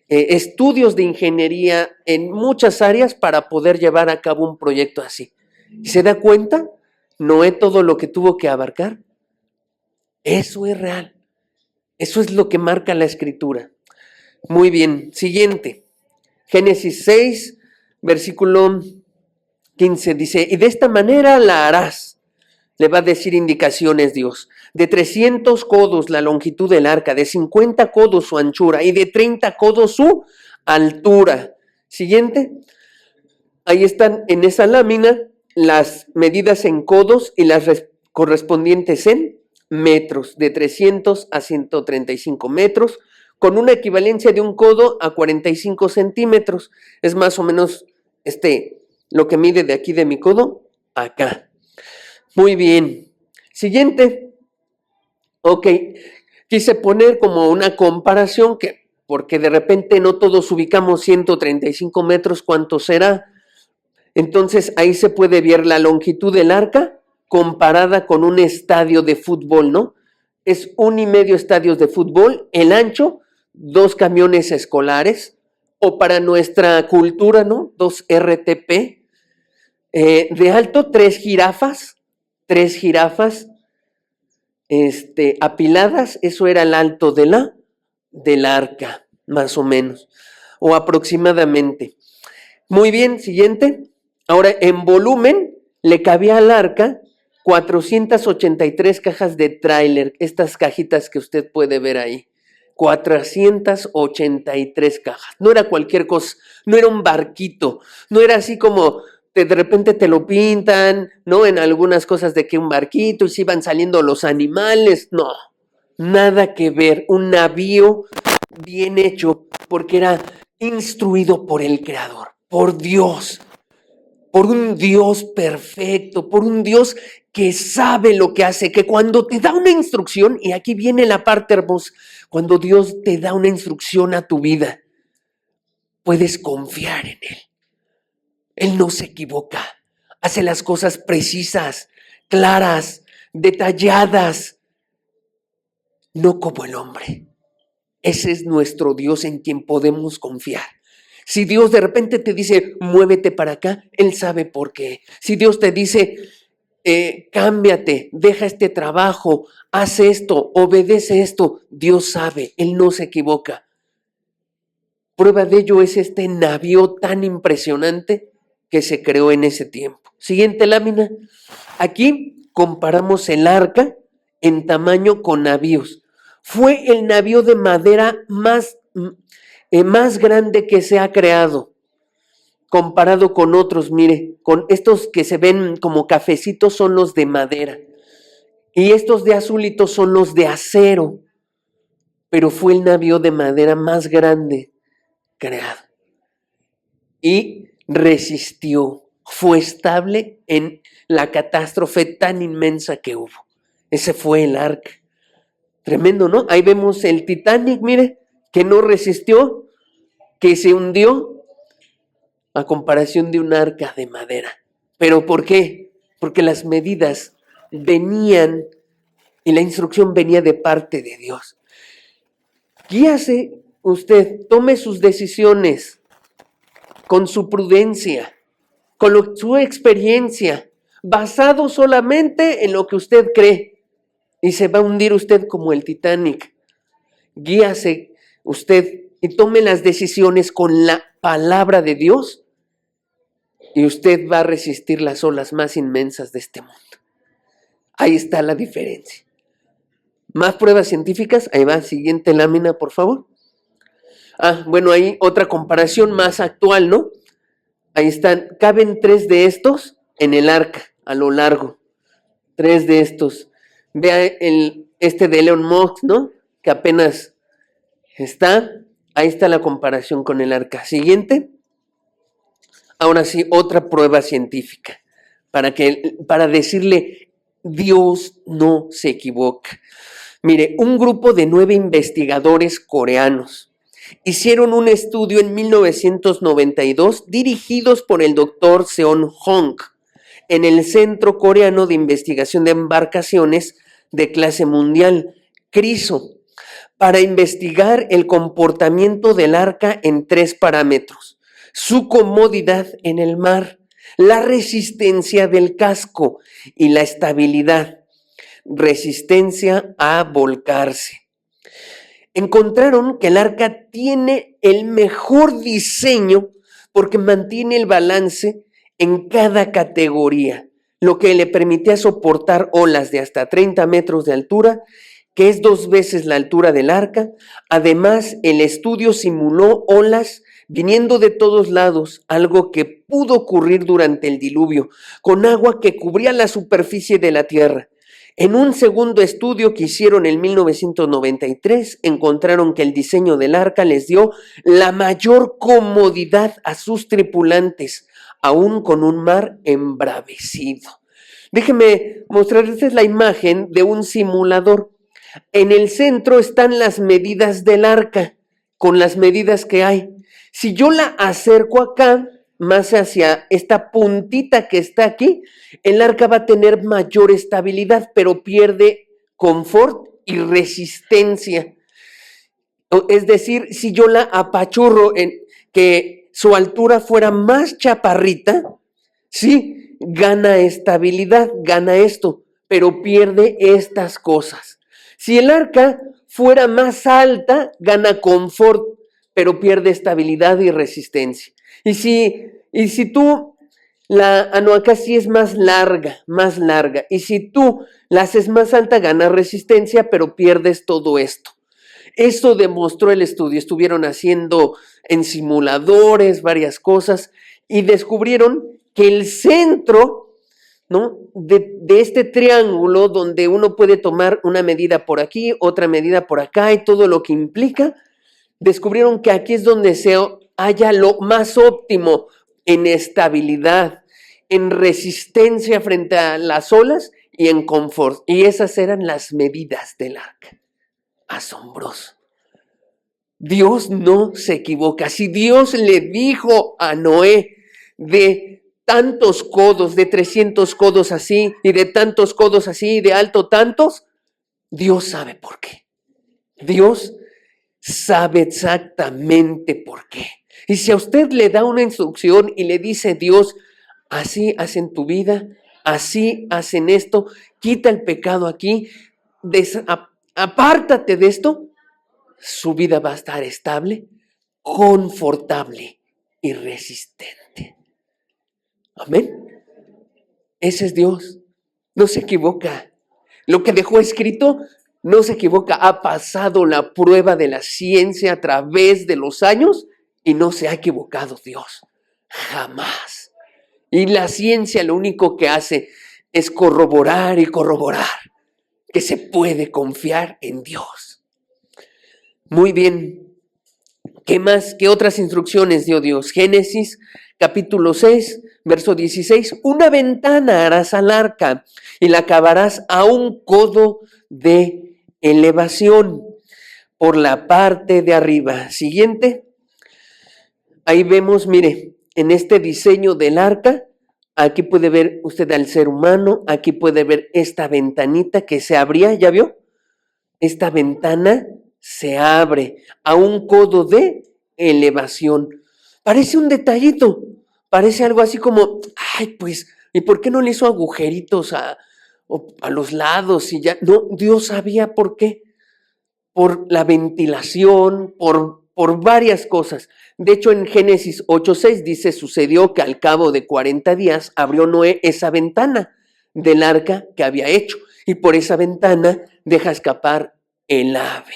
estudios de ingeniería en muchas áreas para poder llevar a cabo un proyecto así. ¿Se da cuenta? Noé todo lo que tuvo que abarcar. Eso es real. Eso es lo que marca la escritura. Muy bien, siguiente. Génesis 6, versículo 15 dice, y de esta manera la harás. Le va a decir indicaciones Dios. De 300 codos la longitud del arca, de 50 codos su anchura y de 30 codos su altura. Siguiente. Ahí están en esa lámina las medidas en codos y las correspondientes en metros, de 300 a 135 metros, con una equivalencia de un codo a 45 centímetros. Es más o menos lo que mide de aquí de mi codo acá. Muy bien. Siguiente. Ok. Quise poner como una comparación porque de repente no todos ubicamos 135 metros, ¿cuánto será? Entonces ahí se puede ver la longitud del arca comparada con un estadio de fútbol, ¿no? Es 1,5 estadios de fútbol, el ancho, 2 camiones escolares, o para nuestra cultura, ¿no? 2 RTP. De alto, 3 jirafas apiladas, eso era el alto del arca, más o menos, o aproximadamente. Muy bien, siguiente. Ahora, en volumen, le cabía al arca 483 cajas de tráiler, estas cajitas que usted puede ver ahí. 483 cajas. No era cualquier cosa, no era un barquito, no era así como de repente te lo pintan, ¿no? En algunas cosas de que un barquito y se iban saliendo los animales. No, nada que ver. Un navío bien hecho porque era instruido por el Creador, por Dios, por un Dios perfecto, por un Dios que sabe lo que hace, que cuando te da una instrucción, y aquí viene la parte hermosa, cuando Dios te da una instrucción a tu vida, puedes confiar en Él. Él no se equivoca, hace las cosas precisas, claras, detalladas, no como el hombre. Ese es nuestro Dios en quien podemos confiar. Si Dios de repente te dice, muévete para acá, Él sabe por qué. Si Dios te dice, cámbiate, deja este trabajo, haz esto, obedece esto, Dios sabe, Él no se equivoca. Prueba de ello es este navío tan impresionante que se creó en ese tiempo. Siguiente lámina. Aquí comparamos el arca en tamaño con navíos. Fue el navío de madera más grande que se ha creado, comparado con otros. Mire, con estos que se ven como cafecitos son los de madera y estos de azulitos son los de acero, pero fue el navío de madera más grande creado y resistió, fue estable en la catástrofe tan inmensa que hubo. Ese fue el arca. Tremendo, ¿no? Ahí vemos el Titanic, mire, que no resistió, que se hundió a comparación de un arca de madera. ¿Pero por qué? Porque las medidas venían y la instrucción venía de parte de Dios. Guíase usted, tome sus decisiones con su prudencia, con su experiencia, basado solamente en lo que usted cree, y se va a hundir usted como el Titanic. Guíase usted y tome las decisiones con la palabra de Dios, y usted va a resistir las olas más inmensas de este mundo. Ahí está la diferencia. Más pruebas científicas, ahí va, siguiente lámina, por favor. Bueno, ahí otra comparación más actual, ¿no? Ahí están, caben 3 de estos en el arca, a lo largo. 3 de estos. Vea este de Elon Musk, ¿no? Que apenas está. Ahí está la comparación con el arca. Siguiente. Ahora sí, otra prueba científica. Para decirle, Dios no se equivoca. Mire, un grupo de 9 investigadores coreanos hicieron un estudio en 1992 dirigidos por el doctor Seon Hong en el Centro Coreano de Investigación de Embarcaciones de Clase Mundial, CRISO, para investigar el comportamiento del arca en 3 parámetros: su comodidad en el mar, la resistencia del casco y la estabilidad, resistencia a volcarse. Encontraron que el arca tiene el mejor diseño porque mantiene el balance en cada categoría, lo que le permitía soportar olas de hasta 30 metros de altura, que es 2 veces la altura del arca. Además, el estudio simuló olas viniendo de todos lados, algo que pudo ocurrir durante el diluvio, con agua que cubría la superficie de la tierra. En un segundo estudio que hicieron en 1993, encontraron que el diseño del arca les dio la mayor comodidad a sus tripulantes, aún con un mar embravecido. Déjenme mostrarles, esta es la imagen de un simulador. En el centro están las medidas del arca, con las medidas que hay. Si yo la acerco acá, más hacia esta puntita que está aquí, el arca va a tener mayor estabilidad, pero pierde confort y resistencia. Es decir, si yo la apachurro en que su altura fuera más chaparrita, sí, gana estabilidad, gana esto, pero pierde estas cosas. Si el arca fuera más alta, gana confort, pero pierde estabilidad y resistencia. Y si tú acá sí es más larga. Y si tú la haces más alta, ganas resistencia, pero pierdes todo esto. Eso demostró el estudio. Estuvieron haciendo en simuladores varias cosas y descubrieron que el centro, ¿no?, de este triángulo, donde uno puede tomar una medida por aquí, otra medida por acá y todo lo que implica, descubrieron que aquí es donde se halla lo más óptimo en estabilidad, en resistencia frente a las olas y en confort. Y esas eran las medidas del arca. Asombroso. Dios no se equivoca. Si Dios le dijo a Noé de tantos codos, de 300 codos así, y de tantos codos así, de alto tantos, Dios sabe por qué. Dios sabe exactamente por qué. Y si a usted le da una instrucción y le dice Dios, así hacen tu vida, así hacen esto, quita el pecado aquí, apártate de esto, su vida va a estar estable, confortable y resistente. Amén. Ese es Dios. No se equivoca. Lo que dejó escrito no se equivoca. Ha pasado la prueba de la ciencia a través de los años y no se ha equivocado Dios. Jamás. Y la ciencia lo único que hace es corroborar y corroborar que se puede confiar en Dios. Muy bien. ¿Qué más? ¿Qué otras instrucciones dio Dios? Génesis capítulo 6, verso 16. Una ventana harás al arca y la acabarás a un codo de elevación por la parte de arriba. Siguiente. Ahí vemos, mire, en este diseño del arca, aquí puede ver usted al ser humano, aquí puede ver esta ventanita que se abría, ¿ya vio? Esta ventana se abre a un codo de elevación. Parece un detallito, parece algo así como, ay, pues, ¿y por qué no le hizo agujeritos a los lados? Y ya, no, Dios sabía por qué. Por la ventilación, por varias cosas. De hecho, en Génesis 8:6 dice, sucedió que al cabo de 40 días abrió Noé esa ventana del arca que había hecho, y por esa ventana deja escapar el ave.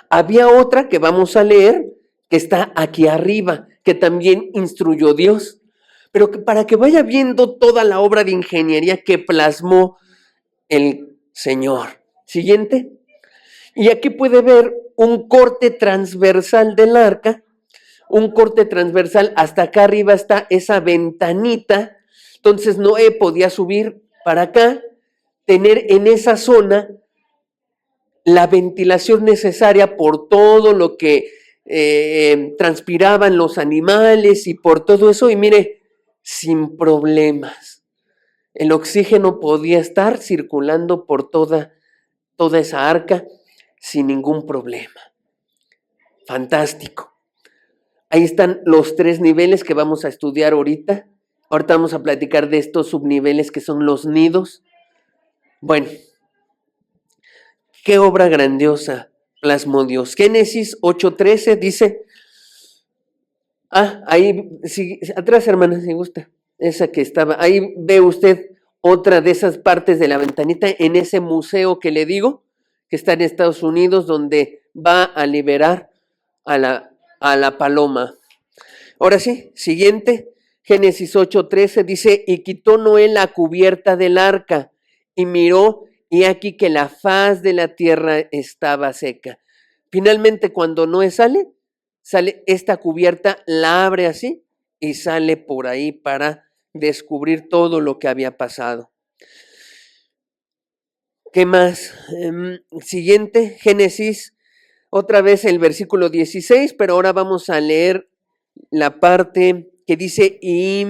Había otra que vamos a leer, que está aquí arriba, que también instruyó Dios, pero que para que vaya viendo toda la obra de ingeniería que plasmó el Señor. Siguiente. Y aquí puede ver un corte transversal del arca, un corte transversal, hasta acá arriba está esa ventanita. Entonces Noé podía subir para acá, tener en esa zona la ventilación necesaria por todo lo que transpiraban los animales y por todo eso, y mire, sin problemas. El oxígeno podía estar circulando por toda esa arca sin ningún problema. Fantástico. Ahí están los 3 niveles que vamos a estudiar ahorita. Ahorita vamos a platicar de estos subniveles que son los nidos. Bueno, qué obra grandiosa plasmó Dios. Génesis 8:13 dice, ahí, sí, atrás, hermana, si gusta, esa que estaba, ahí ve usted otra de esas partes de la ventanita en ese museo que le digo, que está en Estados Unidos, donde va a liberar a la paloma. Ahora sí, siguiente, Génesis 8:13 dice, y quitó Noé la cubierta del arca y miró, y aquí que la faz de la tierra estaba seca. Finalmente, cuando Noé sale esta cubierta, la abre así y sale por ahí para descubrir todo lo que había pasado. ¿Qué más? Siguiente, Génesis, otra vez el versículo 16, pero ahora vamos a leer la parte que dice, y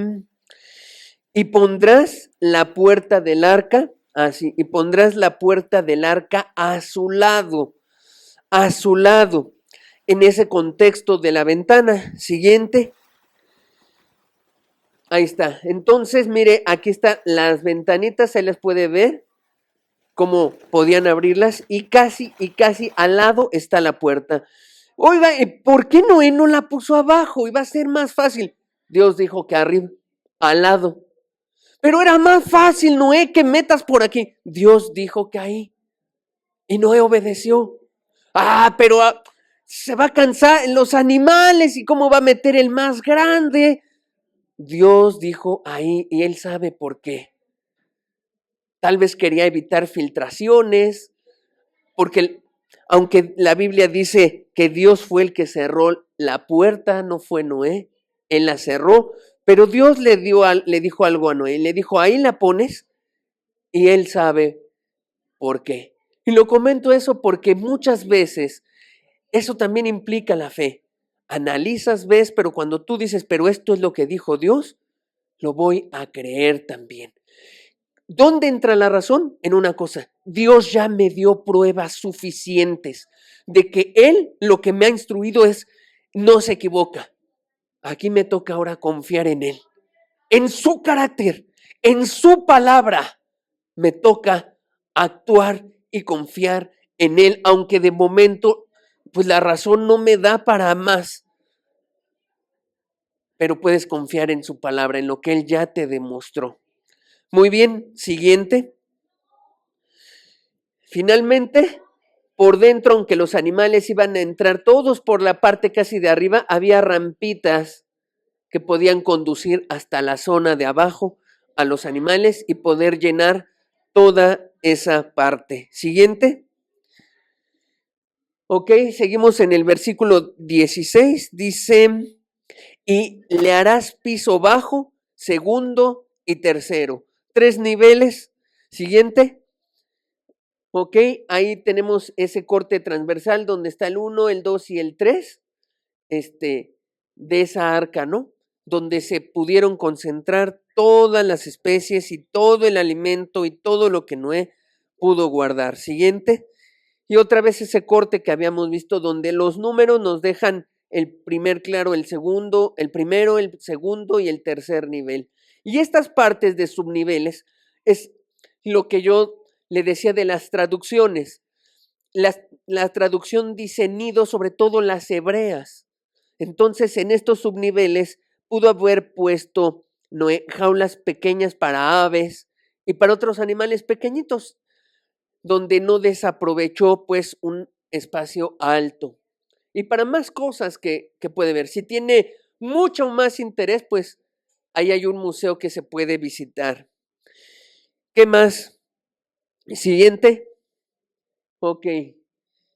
pondrás la puerta del arca, así, y pondrás la puerta del arca a su lado, en ese contexto de la ventana. Siguiente. Ahí está. Entonces, mire, aquí están las ventanitas, se les puede ver cómo podían abrirlas, y casi al lado está la puerta. Oiga, ¿por qué Noé no la puso abajo? Iba a ser más fácil. Dios dijo que arriba, al lado. Pero era más fácil, Noé, que metas por aquí. Dios dijo que ahí. Y Noé obedeció. Pero se va a cansar los animales y cómo va a meter el más grande. Dios dijo ahí y él sabe por qué. Tal vez quería evitar filtraciones, porque aunque la Biblia dice que Dios fue el que cerró la puerta, no fue Noé, él la cerró, pero Dios le dijo algo a Noé, le dijo, ahí la pones y él sabe por qué. Y lo comento eso porque muchas veces eso también implica la fe. Analizas, ves, pero cuando tú dices, pero esto es lo que dijo Dios, lo voy a creer también. ¿Dónde entra la razón? En una cosa, Dios ya me dio pruebas suficientes de que Él lo que me ha instruido es, no se equivoca. Aquí me toca ahora confiar en Él, en su carácter, en su palabra. Me toca actuar y confiar en Él, aunque de momento, pues la razón no me da para más. Pero puedes confiar en su palabra, en lo que Él ya te demostró. Muy bien, siguiente. Finalmente, por dentro, aunque los animales iban a entrar todos por la parte casi de arriba, había rampitas que podían conducir hasta la zona de abajo a los animales y poder llenar toda esa parte. Siguiente. Ok, seguimos en el versículo 16. Dice, y le harás piso bajo, segundo y tercero. 3 niveles. Siguiente. Ok, ahí tenemos ese corte transversal donde está el 1, el 2 y el 3, de esa arca, ¿no? Donde se pudieron concentrar todas las especies y todo el alimento y todo lo que Noé pudo guardar. Siguiente. Y otra vez ese corte que habíamos visto donde los números nos dejan el primer claro, el segundo, el primero, el segundo y el tercer nivel. Y estas partes de subniveles es lo que yo le decía de las traducciones. La traducción dice nido, sobre todo las hebreas. Entonces, en estos subniveles pudo haber puesto Noé jaulas pequeñas para aves y para otros animales pequeñitos, donde no desaprovechó pues un espacio alto. Y para más cosas que puede ver. Si tiene mucho más interés, pues ahí hay un museo que se puede visitar. ¿Qué más? Siguiente. Ok.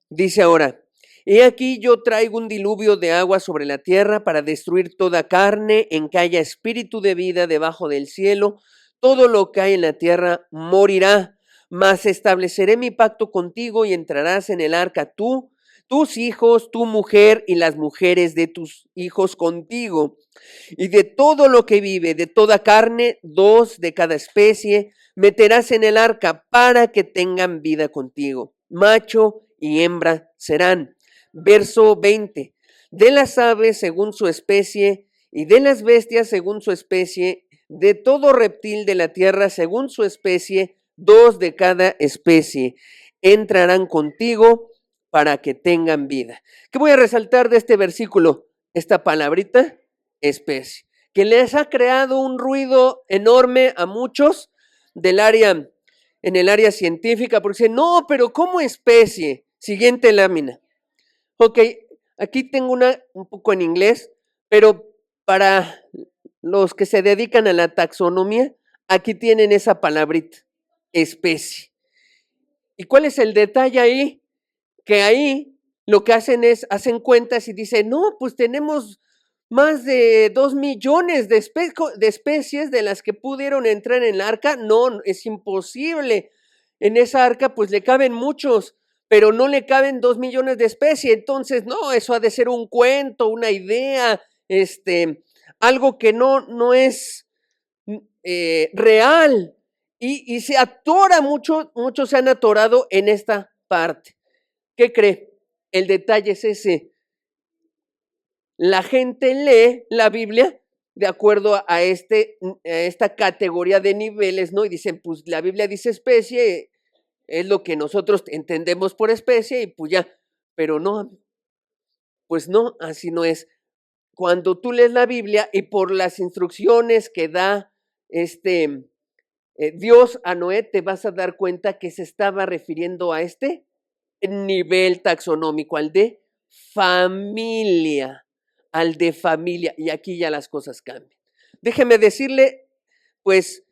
Dice ahora, he aquí yo traigo un diluvio de agua sobre la tierra para destruir toda carne en que haya espíritu de vida debajo del cielo. Todo lo que hay en la tierra morirá, mas estableceré mi pacto contigo y entrarás en el arca tú, tus hijos, tu mujer y las mujeres de tus hijos contigo. Y de todo lo que vive, de toda carne, 2 de cada especie, meterás en el arca para que tengan vida contigo. Macho y hembra serán. Verso 20. De las aves según su especie y de las bestias según su especie, de todo reptil de la tierra según su especie, 2 de cada especie entrarán contigo para que tengan vida. ¿Qué voy a resaltar de este versículo? Esta palabrita, especie, que les ha creado un ruido enorme a muchos del área, en el área científica, porque dicen, no, pero ¿cómo especie? Siguiente lámina. Ok, aquí tengo un poco en inglés, pero para los que se dedican a la taxonomía, aquí tienen esa palabrita, especie. ¿Y cuál es el detalle ahí? Que ahí lo que hacen es, hacen cuentas y dicen, no, pues tenemos más de 2 millones de especies de las que pudieron entrar en el arca. No, es imposible. En esa arca pues le caben muchos, pero no le caben 2 millones de especies. Entonces, no, eso ha de ser un cuento, una idea, algo que no es real. Y se atora mucho, muchos se han atorado en esta parte. ¿Qué cree? El detalle es ese. La gente lee la Biblia de acuerdo a esta categoría de niveles, ¿no? Y dicen, pues la Biblia dice especie, es lo que nosotros entendemos por especie y pues ya, pero no, pues no, así no es. Cuando tú lees la Biblia y por las instrucciones que da Dios a Noé, te vas a dar cuenta que se estaba refiriendo a este nivel taxonómico, al de familia, al de familia. Y aquí ya las cosas cambian. Déjeme decirle, pues,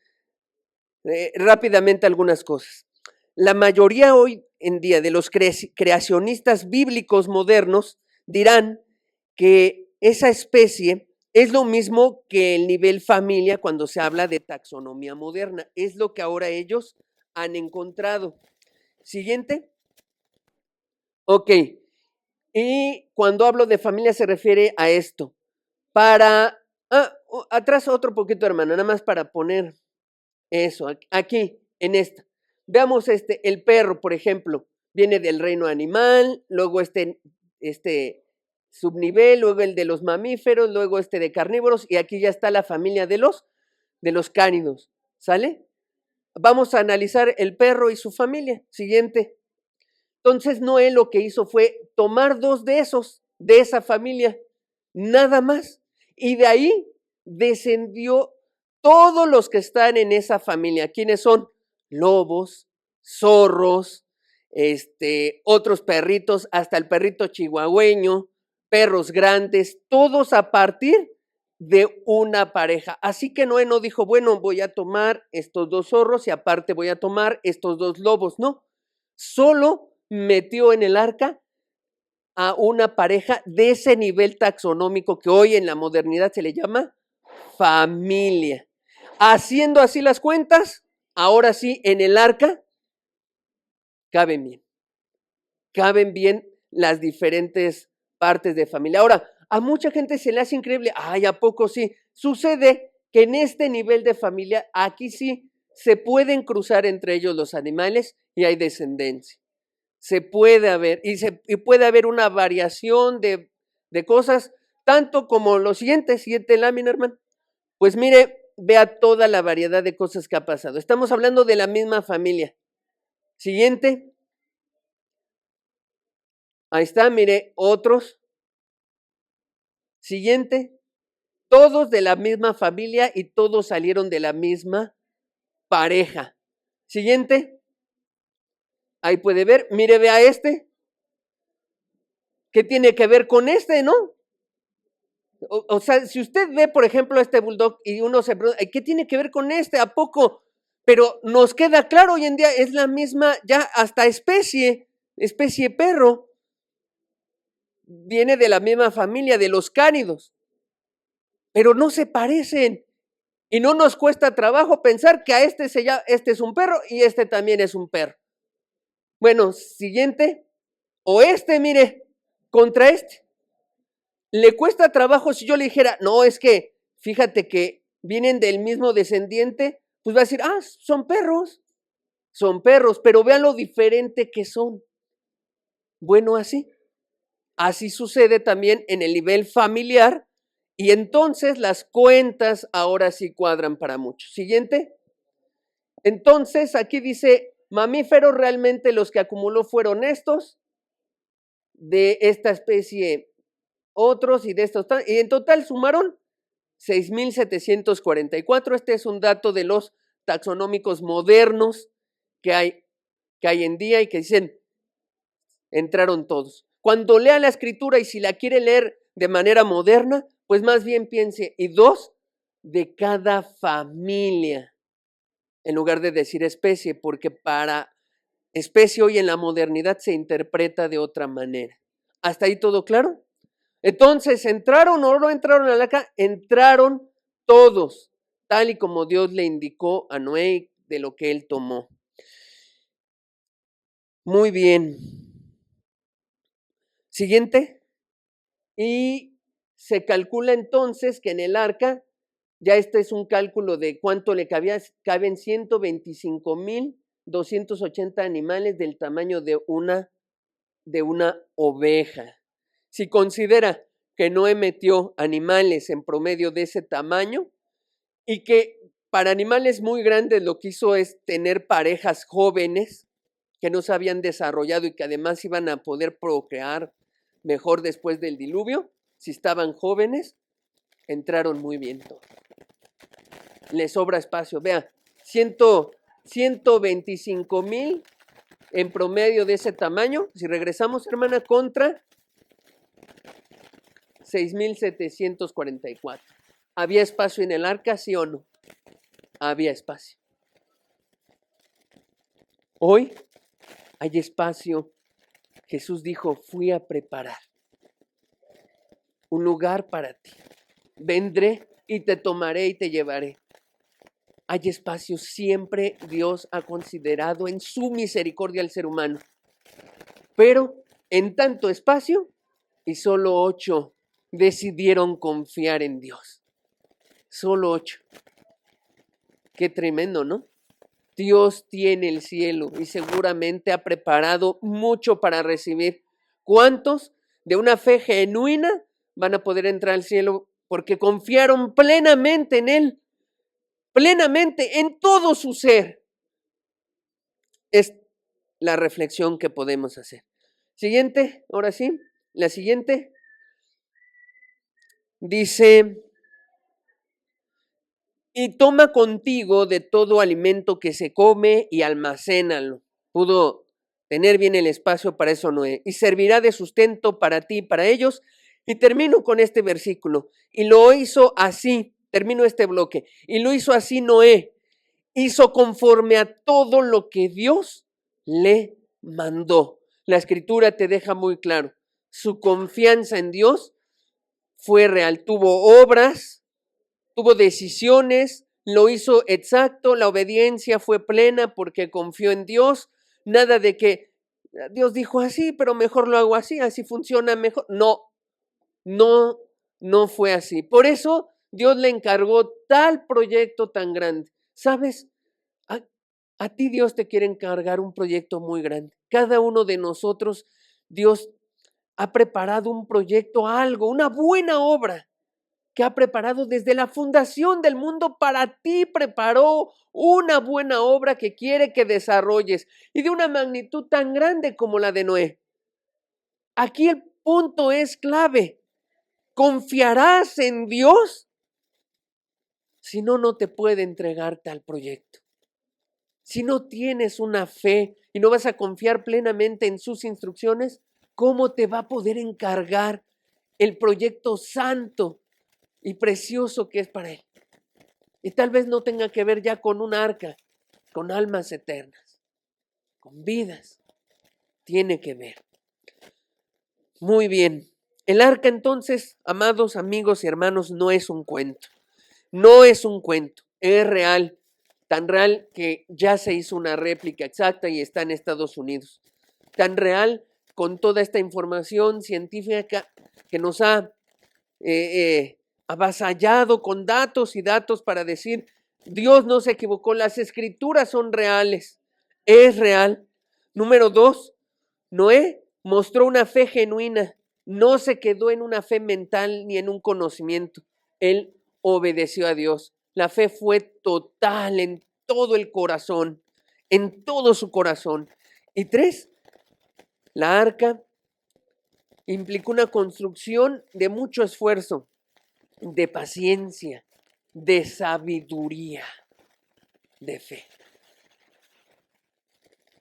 rápidamente algunas cosas. La mayoría hoy en día de los creacionistas bíblicos modernos dirán que esa especie es lo mismo que el nivel familia cuando se habla de taxonomía moderna. Es lo que ahora ellos han encontrado. Siguiente. Ok. Y cuando hablo de familia se refiere a esto. Atrás otro poquito, hermano, nada más para poner eso, aquí, en esta. Veamos el perro, por ejemplo, viene del reino animal, luego este subnivel, luego el de los mamíferos, luego de carnívoros, y aquí ya está la familia de los cánidos, ¿sale? Vamos a analizar el perro y su familia. Siguiente. Entonces Noé lo que hizo fue tomar 2 de esa familia, nada más, y de ahí descendió todos los que están en esa familia. ¿Quiénes son? Lobos, zorros, otros perritos, hasta el perrito chihuahueño, perros grandes, todos a partir de una pareja. Así que Noé no dijo, bueno, voy a tomar estos 2 zorros y aparte voy a tomar estos 2 lobos. No, solo metió en el arca a una pareja de ese nivel taxonómico que hoy en la modernidad se le llama familia. Haciendo así las cuentas, ahora sí, en el arca caben bien las diferentes partes de familia. Ahora, a mucha gente se le hace increíble, ay, ¿a poco sí? Sucede que en este nivel de familia, aquí sí se pueden cruzar entre ellos los animales y hay descendencia. Se puede haber, y puede haber una variación de cosas, tanto como lo siguiente lámina, hermano. Pues mire, vea toda la variedad de cosas que ha pasado. Estamos hablando de la misma familia. Siguiente. Ahí está, mire, otros. Siguiente. Todos de la misma familia y todos salieron de la misma pareja. Siguiente. Ahí puede ver, mire, vea ¿Qué tiene que ver con no? O sea, si usted ve, por ejemplo, este bulldog y uno se pregunta, ¿qué tiene que ver con ¿A poco? Pero nos queda claro hoy en día, es la misma, ya hasta especie perro, viene de la misma familia, de los cánidos, pero no se parecen. Y no nos cuesta trabajo pensar que a este es un perro y este también es un perro. Bueno, siguiente. O mire, contra le cuesta trabajo si yo le dijera, no, es que fíjate que vienen del mismo descendiente, pues va a decir, son perros, pero vean lo diferente que son. Bueno, así sucede también en el nivel familiar y entonces las cuentas ahora sí cuadran para muchos. Siguiente. Entonces aquí dice, mamíferos realmente los que acumuló fueron estos, de esta especie otros y de estos, y en total sumaron 6,744. Este es un dato de los taxonómicos modernos que hay en día y que dicen, entraron todos. Cuando lea la escritura y si la quiere leer de manera moderna, pues más bien piense, y 2 de cada familia, en lugar de decir especie, porque para especie hoy en la modernidad se interpreta de otra manera. ¿Hasta ahí todo claro? Entonces, ¿entraron o no entraron al arca? Entraron todos, tal y como Dios le indicó a Noé de lo que él tomó. Muy bien. Siguiente. Y se calcula entonces que en el arca, ya este es un cálculo de cuánto le caben 125,280 animales del tamaño de una oveja. Si considera que Noé metió animales en promedio de ese tamaño y que para animales muy grandes lo que hizo es tener parejas jóvenes que no se habían desarrollado y que además iban a poder procrear mejor después del diluvio, si estaban jóvenes, entraron muy bien todos. Les sobra espacio, vea, 125,000 en promedio de ese tamaño, si regresamos, hermana, contra 6,744. ¿Había espacio en el arca, sí o no? Había espacio. Hoy hay espacio. Jesús dijo, fui a preparar un lugar para ti. Vendré y te tomaré y te llevaré. Hay espacio, siempre Dios ha considerado en su misericordia al ser humano. Pero en tanto espacio, y solo 8 decidieron confiar en Dios. Solo 8. Qué tremendo, ¿no? Dios tiene el cielo y seguramente ha preparado mucho para recibir. ¿Cuántos de una fe genuina van a poder entrar al cielo porque confiaron plenamente en Él? Plenamente en todo su ser. Es la reflexión que podemos hacer. Siguiente, ahora sí, la siguiente. Dice, y toma contigo de todo alimento que se come y almacénalo. Pudo tener bien el espacio para eso Noé. Y servirá de sustento para ti y para ellos. Y termino con este versículo. Y lo hizo así, termino este bloque. Y lo hizo así Noé. Hizo conforme a todo lo que Dios le mandó. La escritura te deja muy claro. Su confianza en Dios fue real. Tuvo obras, tuvo decisiones, lo hizo exacto, la obediencia fue plena porque confió en Dios. Nada de que Dios dijo así, pero mejor lo hago así, así funciona mejor. No fue así. Por eso Dios le encargó tal proyecto tan grande. ¿Sabes? A ti Dios te quiere encargar un proyecto muy grande. Cada uno de nosotros, Dios ha preparado un proyecto, algo, una buena obra que ha preparado desde la fundación del mundo para ti. Preparó una buena obra que quiere que desarrolles y de una magnitud tan grande como la de Noé. Aquí el punto es clave. ¿Confiarás en Dios? Si no, no te puede entregar tal proyecto. Si no tienes una fe y no vas a confiar plenamente en sus instrucciones, ¿cómo te va a poder encargar el proyecto santo y precioso que es para Él? Y tal vez no tenga que ver ya con un arca, con almas eternas, con vidas. Tiene que ver. Muy bien. El arca entonces, amados amigos y hermanos, no es un cuento. No es un cuento, es real. Tan real que ya se hizo una réplica exacta y está en Estados Unidos. Tan real con toda esta información científica que nos ha avasallado con datos y datos para decir, Dios no se equivocó, las escrituras son reales, es real. Número 2, Noé mostró una fe genuina, no se quedó en una fe mental ni en un conocimiento. Él obedeció a Dios. La fe fue total en todo el corazón, en todo su corazón. Y 3, la arca implicó una construcción de mucho esfuerzo, de paciencia, de sabiduría, de fe.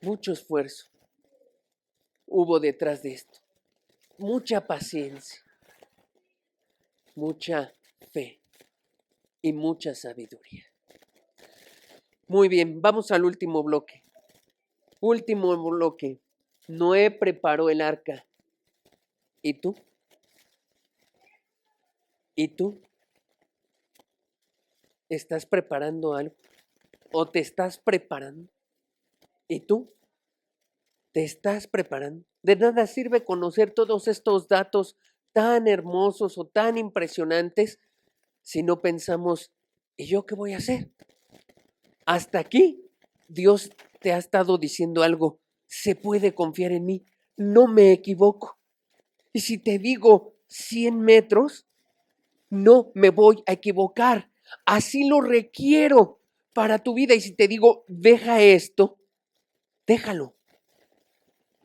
Mucho esfuerzo hubo detrás de esto. Mucha paciencia, mucha fe y mucha sabiduría. Muy bien, vamos al último bloque. Último bloque. Noé preparó el arca. ¿Y tú? ¿Y tú? ¿Estás preparando algo? ¿O te estás preparando? ¿Y tú? ¿Te estás preparando? De nada sirve conocer todos estos datos tan hermosos o tan impresionantes si no pensamos, ¿y yo qué voy a hacer? Hasta aquí, Dios te ha estado diciendo algo. Se puede confiar en mí. No me equivoco. Y si te digo 100 metros, no me voy a equivocar. Así lo requiero para tu vida. Y si te digo, deja esto, déjalo.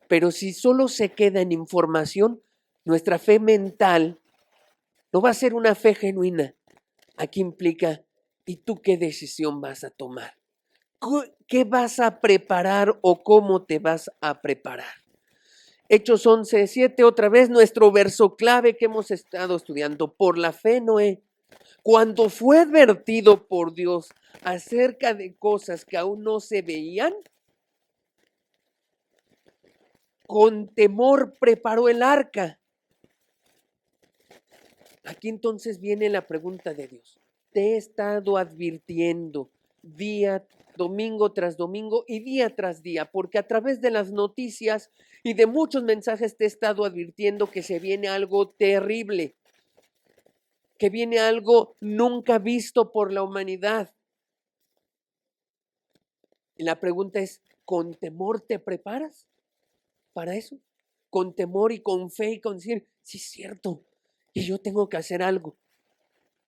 Pero si solo se queda en información, nuestra fe mental no va a ser una fe genuina. Aquí implica, ¿y tú qué decisión vas a tomar? ¿Qué vas a preparar o cómo te vas a preparar? Hechos 11:7, otra vez nuestro verso clave que hemos estado estudiando. Por la fe, Noé, cuando fue advertido por Dios acerca de cosas que aún no se veían, con temor preparó el arca. Aquí entonces viene la pregunta de Dios. Te he estado advirtiendo domingo tras domingo y día tras día, porque a través de las noticias y de muchos mensajes te he estado advirtiendo que se viene algo terrible, que viene algo nunca visto por la humanidad. Y la pregunta es, ¿con temor te preparas para eso? Con temor y con fe y con decir, sí es cierto, y yo tengo que hacer algo.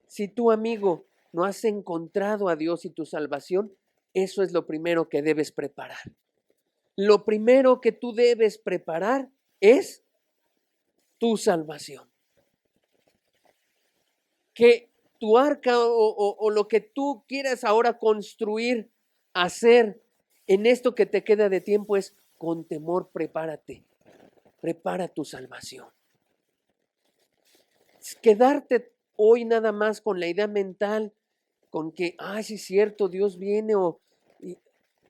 Si tú, amigo, no has encontrado a Dios y tu salvación, eso es lo primero que debes preparar. Lo primero que tú debes preparar es tu salvación. Que tu arca o lo que tú quieras ahora construir, hacer en esto que te queda de tiempo es con temor prepárate. Prepara tu salvación. Quedarte hoy nada más con la idea mental, con que, sí es cierto, Dios viene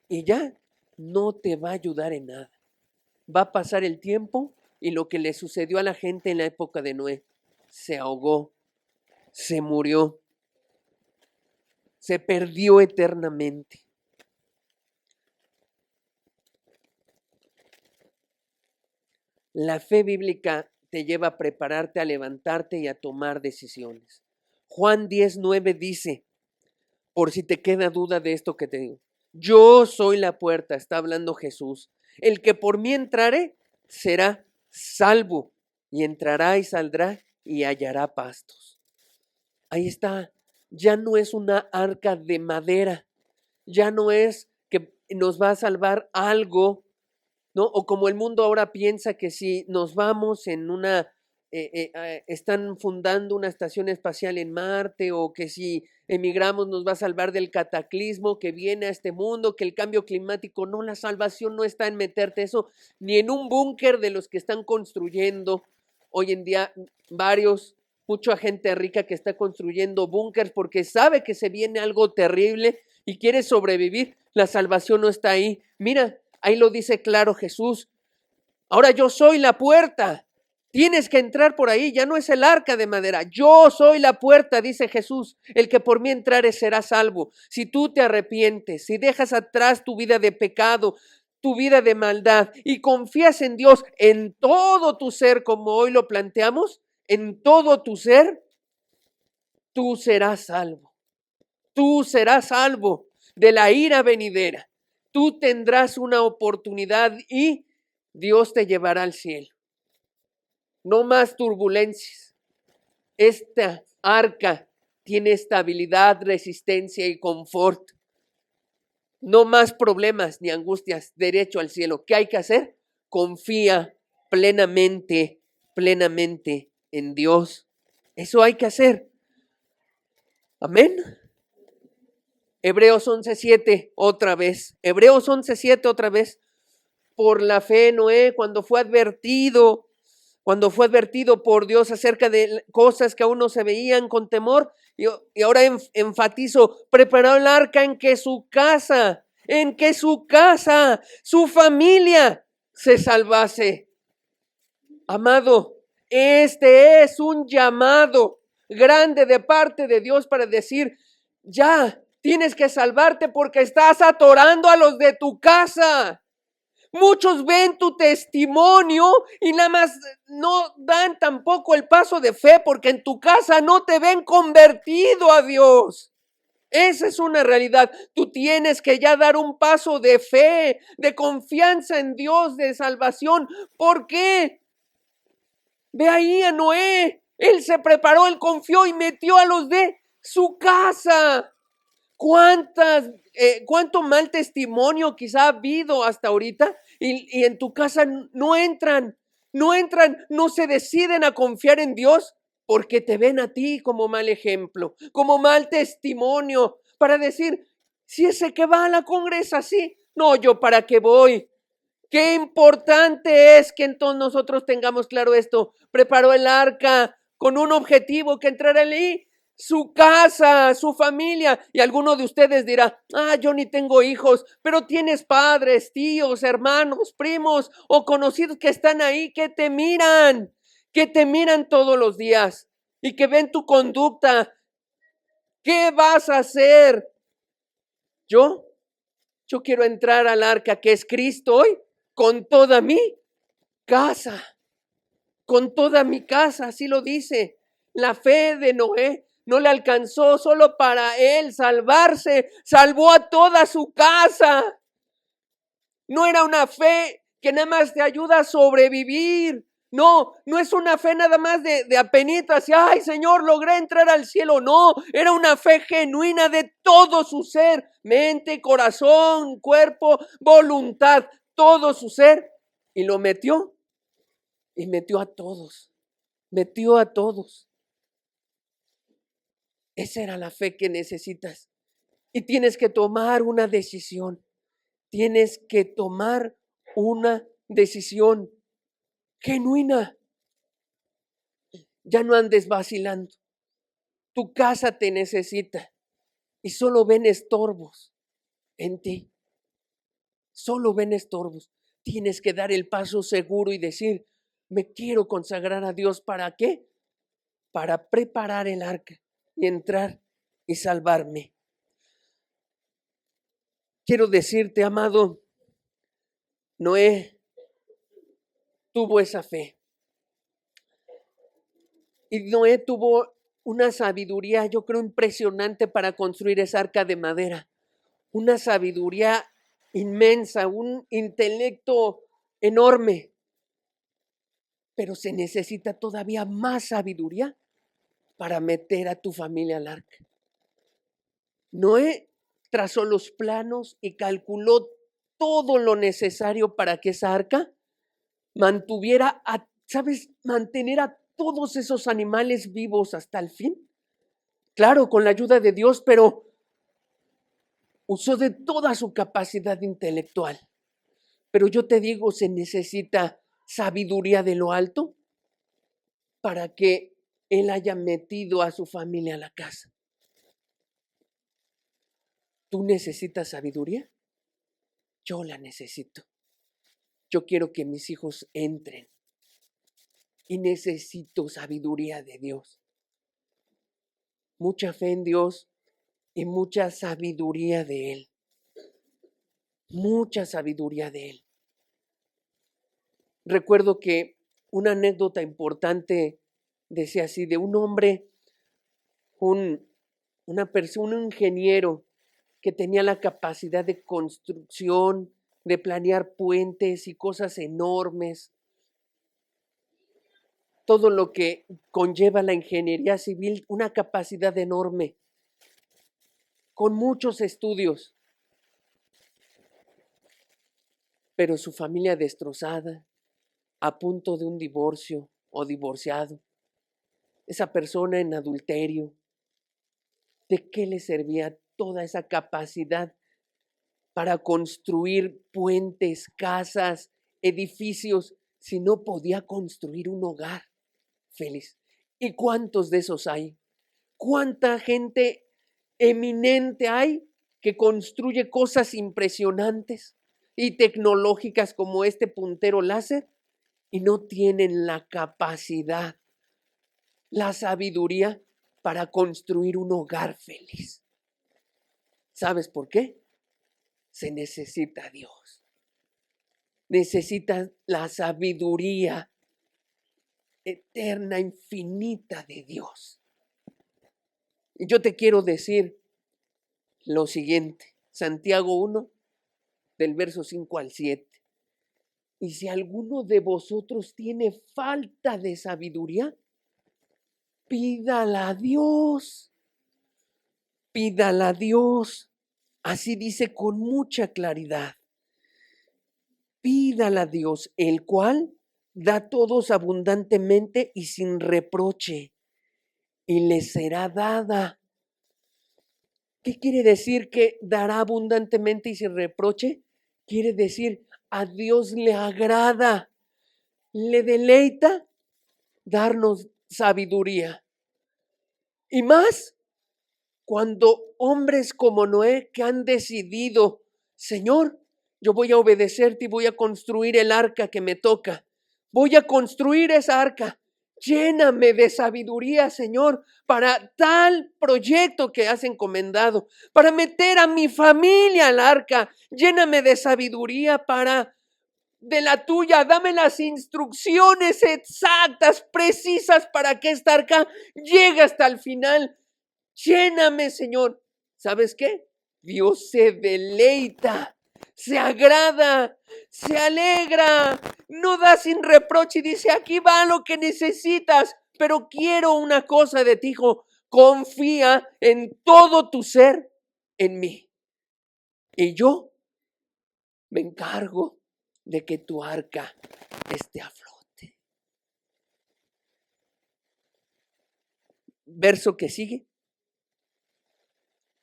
y ya, no te va a ayudar en nada. Va a pasar el tiempo y lo que le sucedió a la gente en la época de Noé, se ahogó, se murió, se perdió eternamente. La fe bíblica te lleva a prepararte, a levantarte y a tomar decisiones. Juan 10:9 dice, por si te queda duda de esto que te digo, yo soy la puerta, está hablando Jesús. El que por mí entrare será salvo y entrará y saldrá y hallará pastos. Ahí está, ya no es una arca de madera, ya no es que nos va a salvar algo, ¿no? O como el mundo ahora piensa que si nos vamos en están fundando una estación espacial en Marte, o que si emigramos nos va a salvar del cataclismo que viene a este mundo, que el cambio climático, no, la salvación no está en meterte eso, ni en un búnker de los que están construyendo hoy en día mucha gente rica que está construyendo búnkers porque sabe que se viene algo terrible y quiere sobrevivir. La salvación no está ahí. Mira, ahí lo dice claro Jesús. Ahora yo soy la puerta. Tienes que entrar por ahí. Ya no es el arca de madera. Yo soy la puerta, dice Jesús. El que por mí entrare será salvo. Si tú te arrepientes, si dejas atrás tu vida de pecado, tu vida de maldad y confías en Dios en todo tu ser, como hoy lo planteamos, en todo tu ser, tú serás salvo. Tú serás salvo de la ira venidera. Tú tendrás una oportunidad y Dios te llevará al cielo. No más turbulencias. Esta arca tiene estabilidad, resistencia y confort. No más problemas ni angustias, derecho al cielo. ¿Qué hay que hacer? Confía plenamente en Dios. Eso hay que hacer. Amén. Hebreos 11:7 otra vez. Hebreos 11:7 otra vez. Por la fe Noé, cuando fue advertido por Dios acerca de cosas que aún no se veían con temor, y ahora enfatizo, preparó el arca en que su casa, su familia se salvase. Amado, este es un llamado grande de parte de Dios para decir, ya, tienes que salvarte porque estás atorando a los de tu casa. Muchos ven tu testimonio y nada más no dan tampoco el paso de fe porque en tu casa no te ven convertido a Dios. Esa es una realidad. Tú tienes que ya dar un paso de fe, de confianza en Dios, de salvación. ¿Por qué? Ve ahí a Noé. Él se preparó, él confió y metió a los de su casa. ¿Cuánto mal testimonio quizá ha habido hasta ahorita? Y en tu casa no entran, no se deciden a confiar en Dios porque te ven a ti como mal ejemplo, como mal testimonio, para decir, Si ese que va a la congresa, sí. No, ¿yo para qué voy? Qué importante es que entonces nosotros tengamos claro esto. Preparó el arca con un objetivo, que entrara ahí su casa, su familia. Y alguno de ustedes dirá, yo ni tengo hijos, pero tienes padres, tíos, hermanos, primos o conocidos que están ahí, que te miran todos los días y que ven tu conducta. ¿Qué vas a hacer? Yo quiero entrar al arca que es Cristo hoy con toda mi casa, con toda mi casa, así lo dice. La fe de Noé no le alcanzó solo para él salvarse, salvó a toda su casa. No era una fe que nada más te ayuda a sobrevivir. No es una fe nada más de apenitas y ay Señor, logré entrar al cielo. No, era una fe genuina de todo su ser, mente, corazón, cuerpo, voluntad, todo su ser. Y lo metió a todos, metió a todos. Esa era la fe que necesitas. Y tienes que tomar una decisión. Tienes que tomar una decisión genuina. Ya no andes vacilando. Tu casa te necesita y solo ven estorbos en ti. Solo ven estorbos. Tienes que dar el paso seguro y decir, me quiero consagrar a Dios. ¿Para qué? Para preparar el arca y entrar y salvarme. Quiero decirte, amado, Noé tuvo esa fe. Y Noé tuvo una sabiduría, yo creo, impresionante para construir esa arca de madera. Una sabiduría inmensa, un intelecto enorme. Pero se necesita todavía más sabiduría para meter a tu familia al arca. Noé trazó los planos y calculó todo lo necesario para que esa arca mantuviera, mantener a todos esos animales vivos hasta el fin. Claro, con la ayuda de Dios, pero usó de toda su capacidad intelectual. Pero yo te digo, se necesita sabiduría de lo alto para que él haya metido a su familia a la casa. ¿Tú necesitas sabiduría? Yo la necesito. Yo quiero que mis hijos entren y necesito sabiduría de Dios. Mucha fe en Dios y mucha sabiduría de Él. Mucha sabiduría de Él. Recuerdo que una anécdota importante decía así, de un hombre, una persona, un ingeniero que tenía la capacidad de construcción, de planear puentes y cosas enormes. Todo lo que conlleva la ingeniería civil, una capacidad enorme, con muchos estudios, pero su familia destrozada, a punto de un divorcio o divorciado, esa persona en adulterio. ¿De qué le servía toda esa capacidad para construir puentes, casas, edificios, si no podía construir un hogar feliz? ¿Y cuántos de esos hay? ¿Cuánta gente eminente hay que construye cosas impresionantes y tecnológicas como este puntero láser y no tienen la capacidad, la sabiduría para construir un hogar feliz? ¿Sabes por qué? Se necesita a Dios. Necesita la sabiduría eterna, infinita de Dios. Y yo te quiero decir lo siguiente, Santiago 1, del verso 5 al 7. Y si alguno de vosotros tiene falta de sabiduría, pídala a Dios. Pídala a Dios. Así dice con mucha claridad. Pídala a Dios, el cual da a todos abundantemente y sin reproche, y le será dada. ¿Qué quiere decir que dará abundantemente y sin reproche? Quiere decir, a Dios le agrada, le deleita darnos sabiduría. Y más cuando hombres como Noé que han decidido, Señor, yo voy a obedecerte y voy a construir el arca que me toca. Voy a construir esa arca. Lléname de sabiduría, Señor, para tal proyecto que has encomendado, para meter a mi familia al arca. Lléname de sabiduría para de la tuya. Dame las instrucciones exactas, precisas, para que esta arca llegue hasta el final. Lléname, Señor. ¿Sabes qué? Dios se deleita, se agrada, se alegra, no da sin reproche y dice, aquí va lo que necesitas, pero quiero una cosa de ti, hijo, confía en todo tu ser en mí. Y yo me encargo de que tu arca esté a flote. Verso que sigue.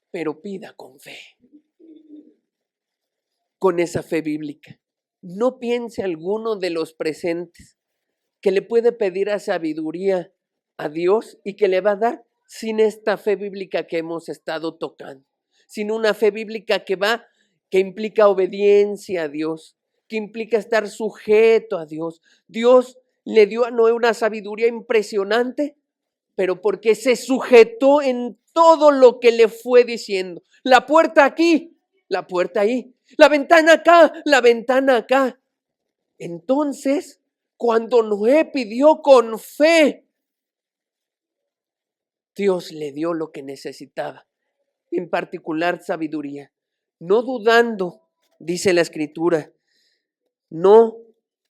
Pero pida con fe, con esa fe bíblica. No piense alguno de los presentes que le puede pedir a sabiduría a Dios y que le va a dar sin esta fe bíblica que hemos estado tocando, sin una fe bíblica que implica obediencia a Dios, que implica estar sujeto a Dios. Dios le dio a Noé una sabiduría impresionante, pero porque se sujetó en todo lo que le fue diciendo. La puerta aquí, la puerta ahí, la ventana acá, la ventana acá. Entonces, cuando Noé pidió con fe, Dios le dio lo que necesitaba, en particular sabiduría, no dudando, dice la Escritura, no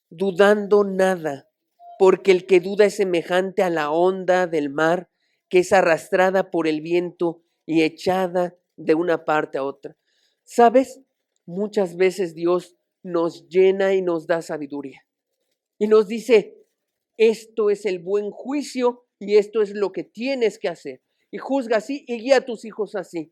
dudando nada, porque el que duda es semejante a la onda del mar que es arrastrada por el viento y echada de una parte a otra. ¿Sabes? Muchas veces Dios nos llena y nos da sabiduría y nos dice, esto es el buen juicio y esto es lo que tienes que hacer. Y juzga así y guía a tus hijos así.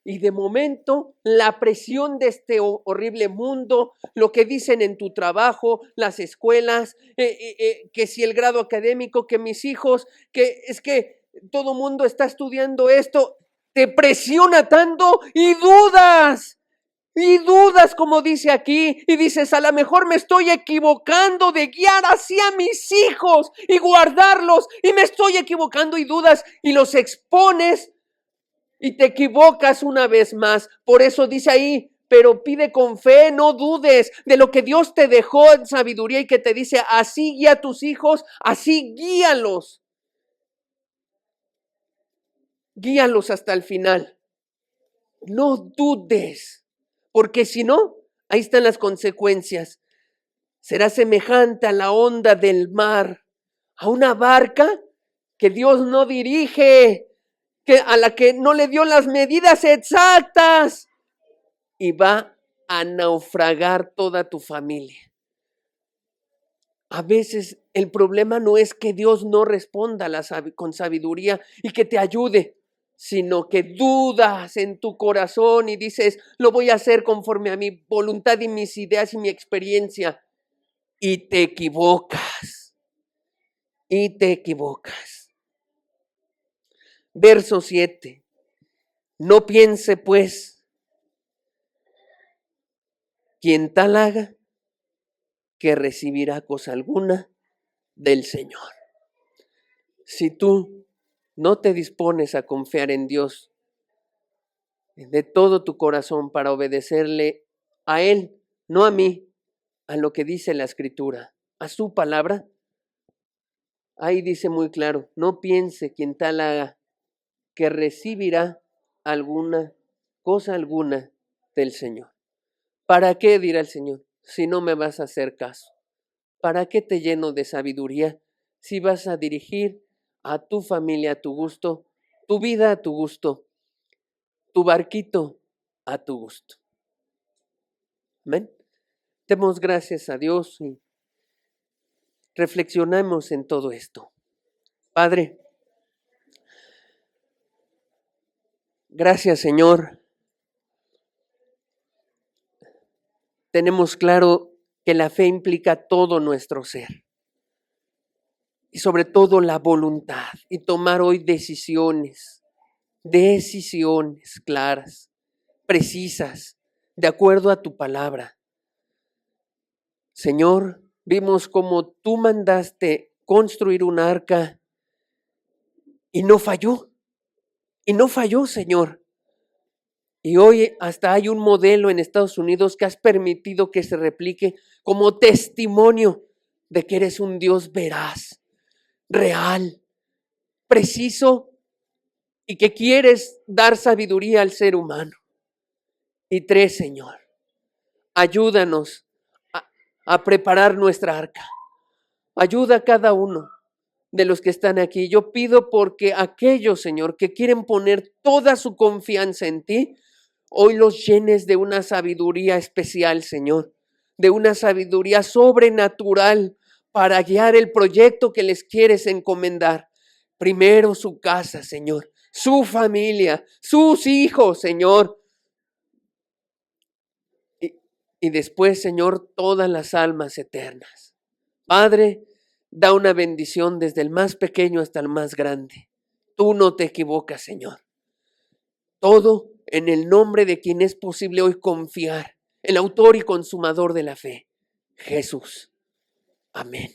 Y de momento, la presión de este horrible mundo, lo que dicen en tu trabajo, las escuelas, que si el grado académico, que mis hijos, que es que todo mundo está estudiando esto, te presiona tanto y dudas. Y dudas, como dice aquí, y dices, a lo mejor me estoy equivocando de guiar hacia mis hijos y guardarlos, y me estoy equivocando y dudas, y los expones y te equivocas una vez más. Por eso dice ahí, pero pide con fe, no dudes de lo que Dios te dejó en sabiduría y que te dice, así guía a tus hijos, así guíalos. Guíalos hasta el final. No dudes, porque si no, ahí están las consecuencias. Será semejante a la onda del mar, a una barca que Dios no dirige, a la que no le dio las medidas exactas y va a naufragar toda tu familia. A veces el problema no es que Dios no responda con sabiduría y que te ayude, sino que dudas en tu corazón y dices, lo voy a hacer conforme a mi voluntad y mis ideas y mi experiencia. Y te equivocas. Y te equivocas. Verso 7. No piense pues quien tal haga que recibirá cosa alguna del Señor. Si tú no te dispones a confiar en Dios de todo tu corazón para obedecerle a Él, no a mí, a lo que dice la Escritura, a su palabra, ahí dice muy claro, no piense quien tal haga que recibirá alguna cosa alguna del Señor. ¿Para qué? Dirá el Señor, si no me vas a hacer caso. ¿Para qué te lleno de sabiduría si vas a dirigir a tu familia a tu gusto, tu vida a tu gusto, tu barquito a tu gusto? Amén. Demos gracias a Dios y reflexionemos en todo esto. Padre, Gracias, Señor. Tenemos claro que la fe implica todo nuestro ser y sobre todo la voluntad y tomar hoy decisiones claras, precisas, de acuerdo a tu palabra. Señor, vimos cómo tú mandaste construir un arca y no falló, Señor. Y hoy hasta hay un modelo en Estados Unidos que has permitido que se replique como testimonio de que eres un Dios veraz, real, preciso y que quieres dar sabiduría al ser humano. Y 3, Señor, ayúdanos a preparar nuestra arca. Ayuda a cada uno de los que están aquí. Yo pido porque aquellos, Señor, que quieren poner toda su confianza en ti, hoy los llenes de una sabiduría especial, Señor, de una sabiduría sobrenatural para guiar el proyecto que les quieres encomendar. Primero su casa, Señor, su familia, sus hijos, Señor. Y después, Señor, todas las almas eternas. Padre, da una bendición desde el más pequeño hasta el más grande. Tú no te equivocas, Señor. Todo en el nombre de quien es posible hoy confiar, el autor y consumador de la fe, Jesús. Amén.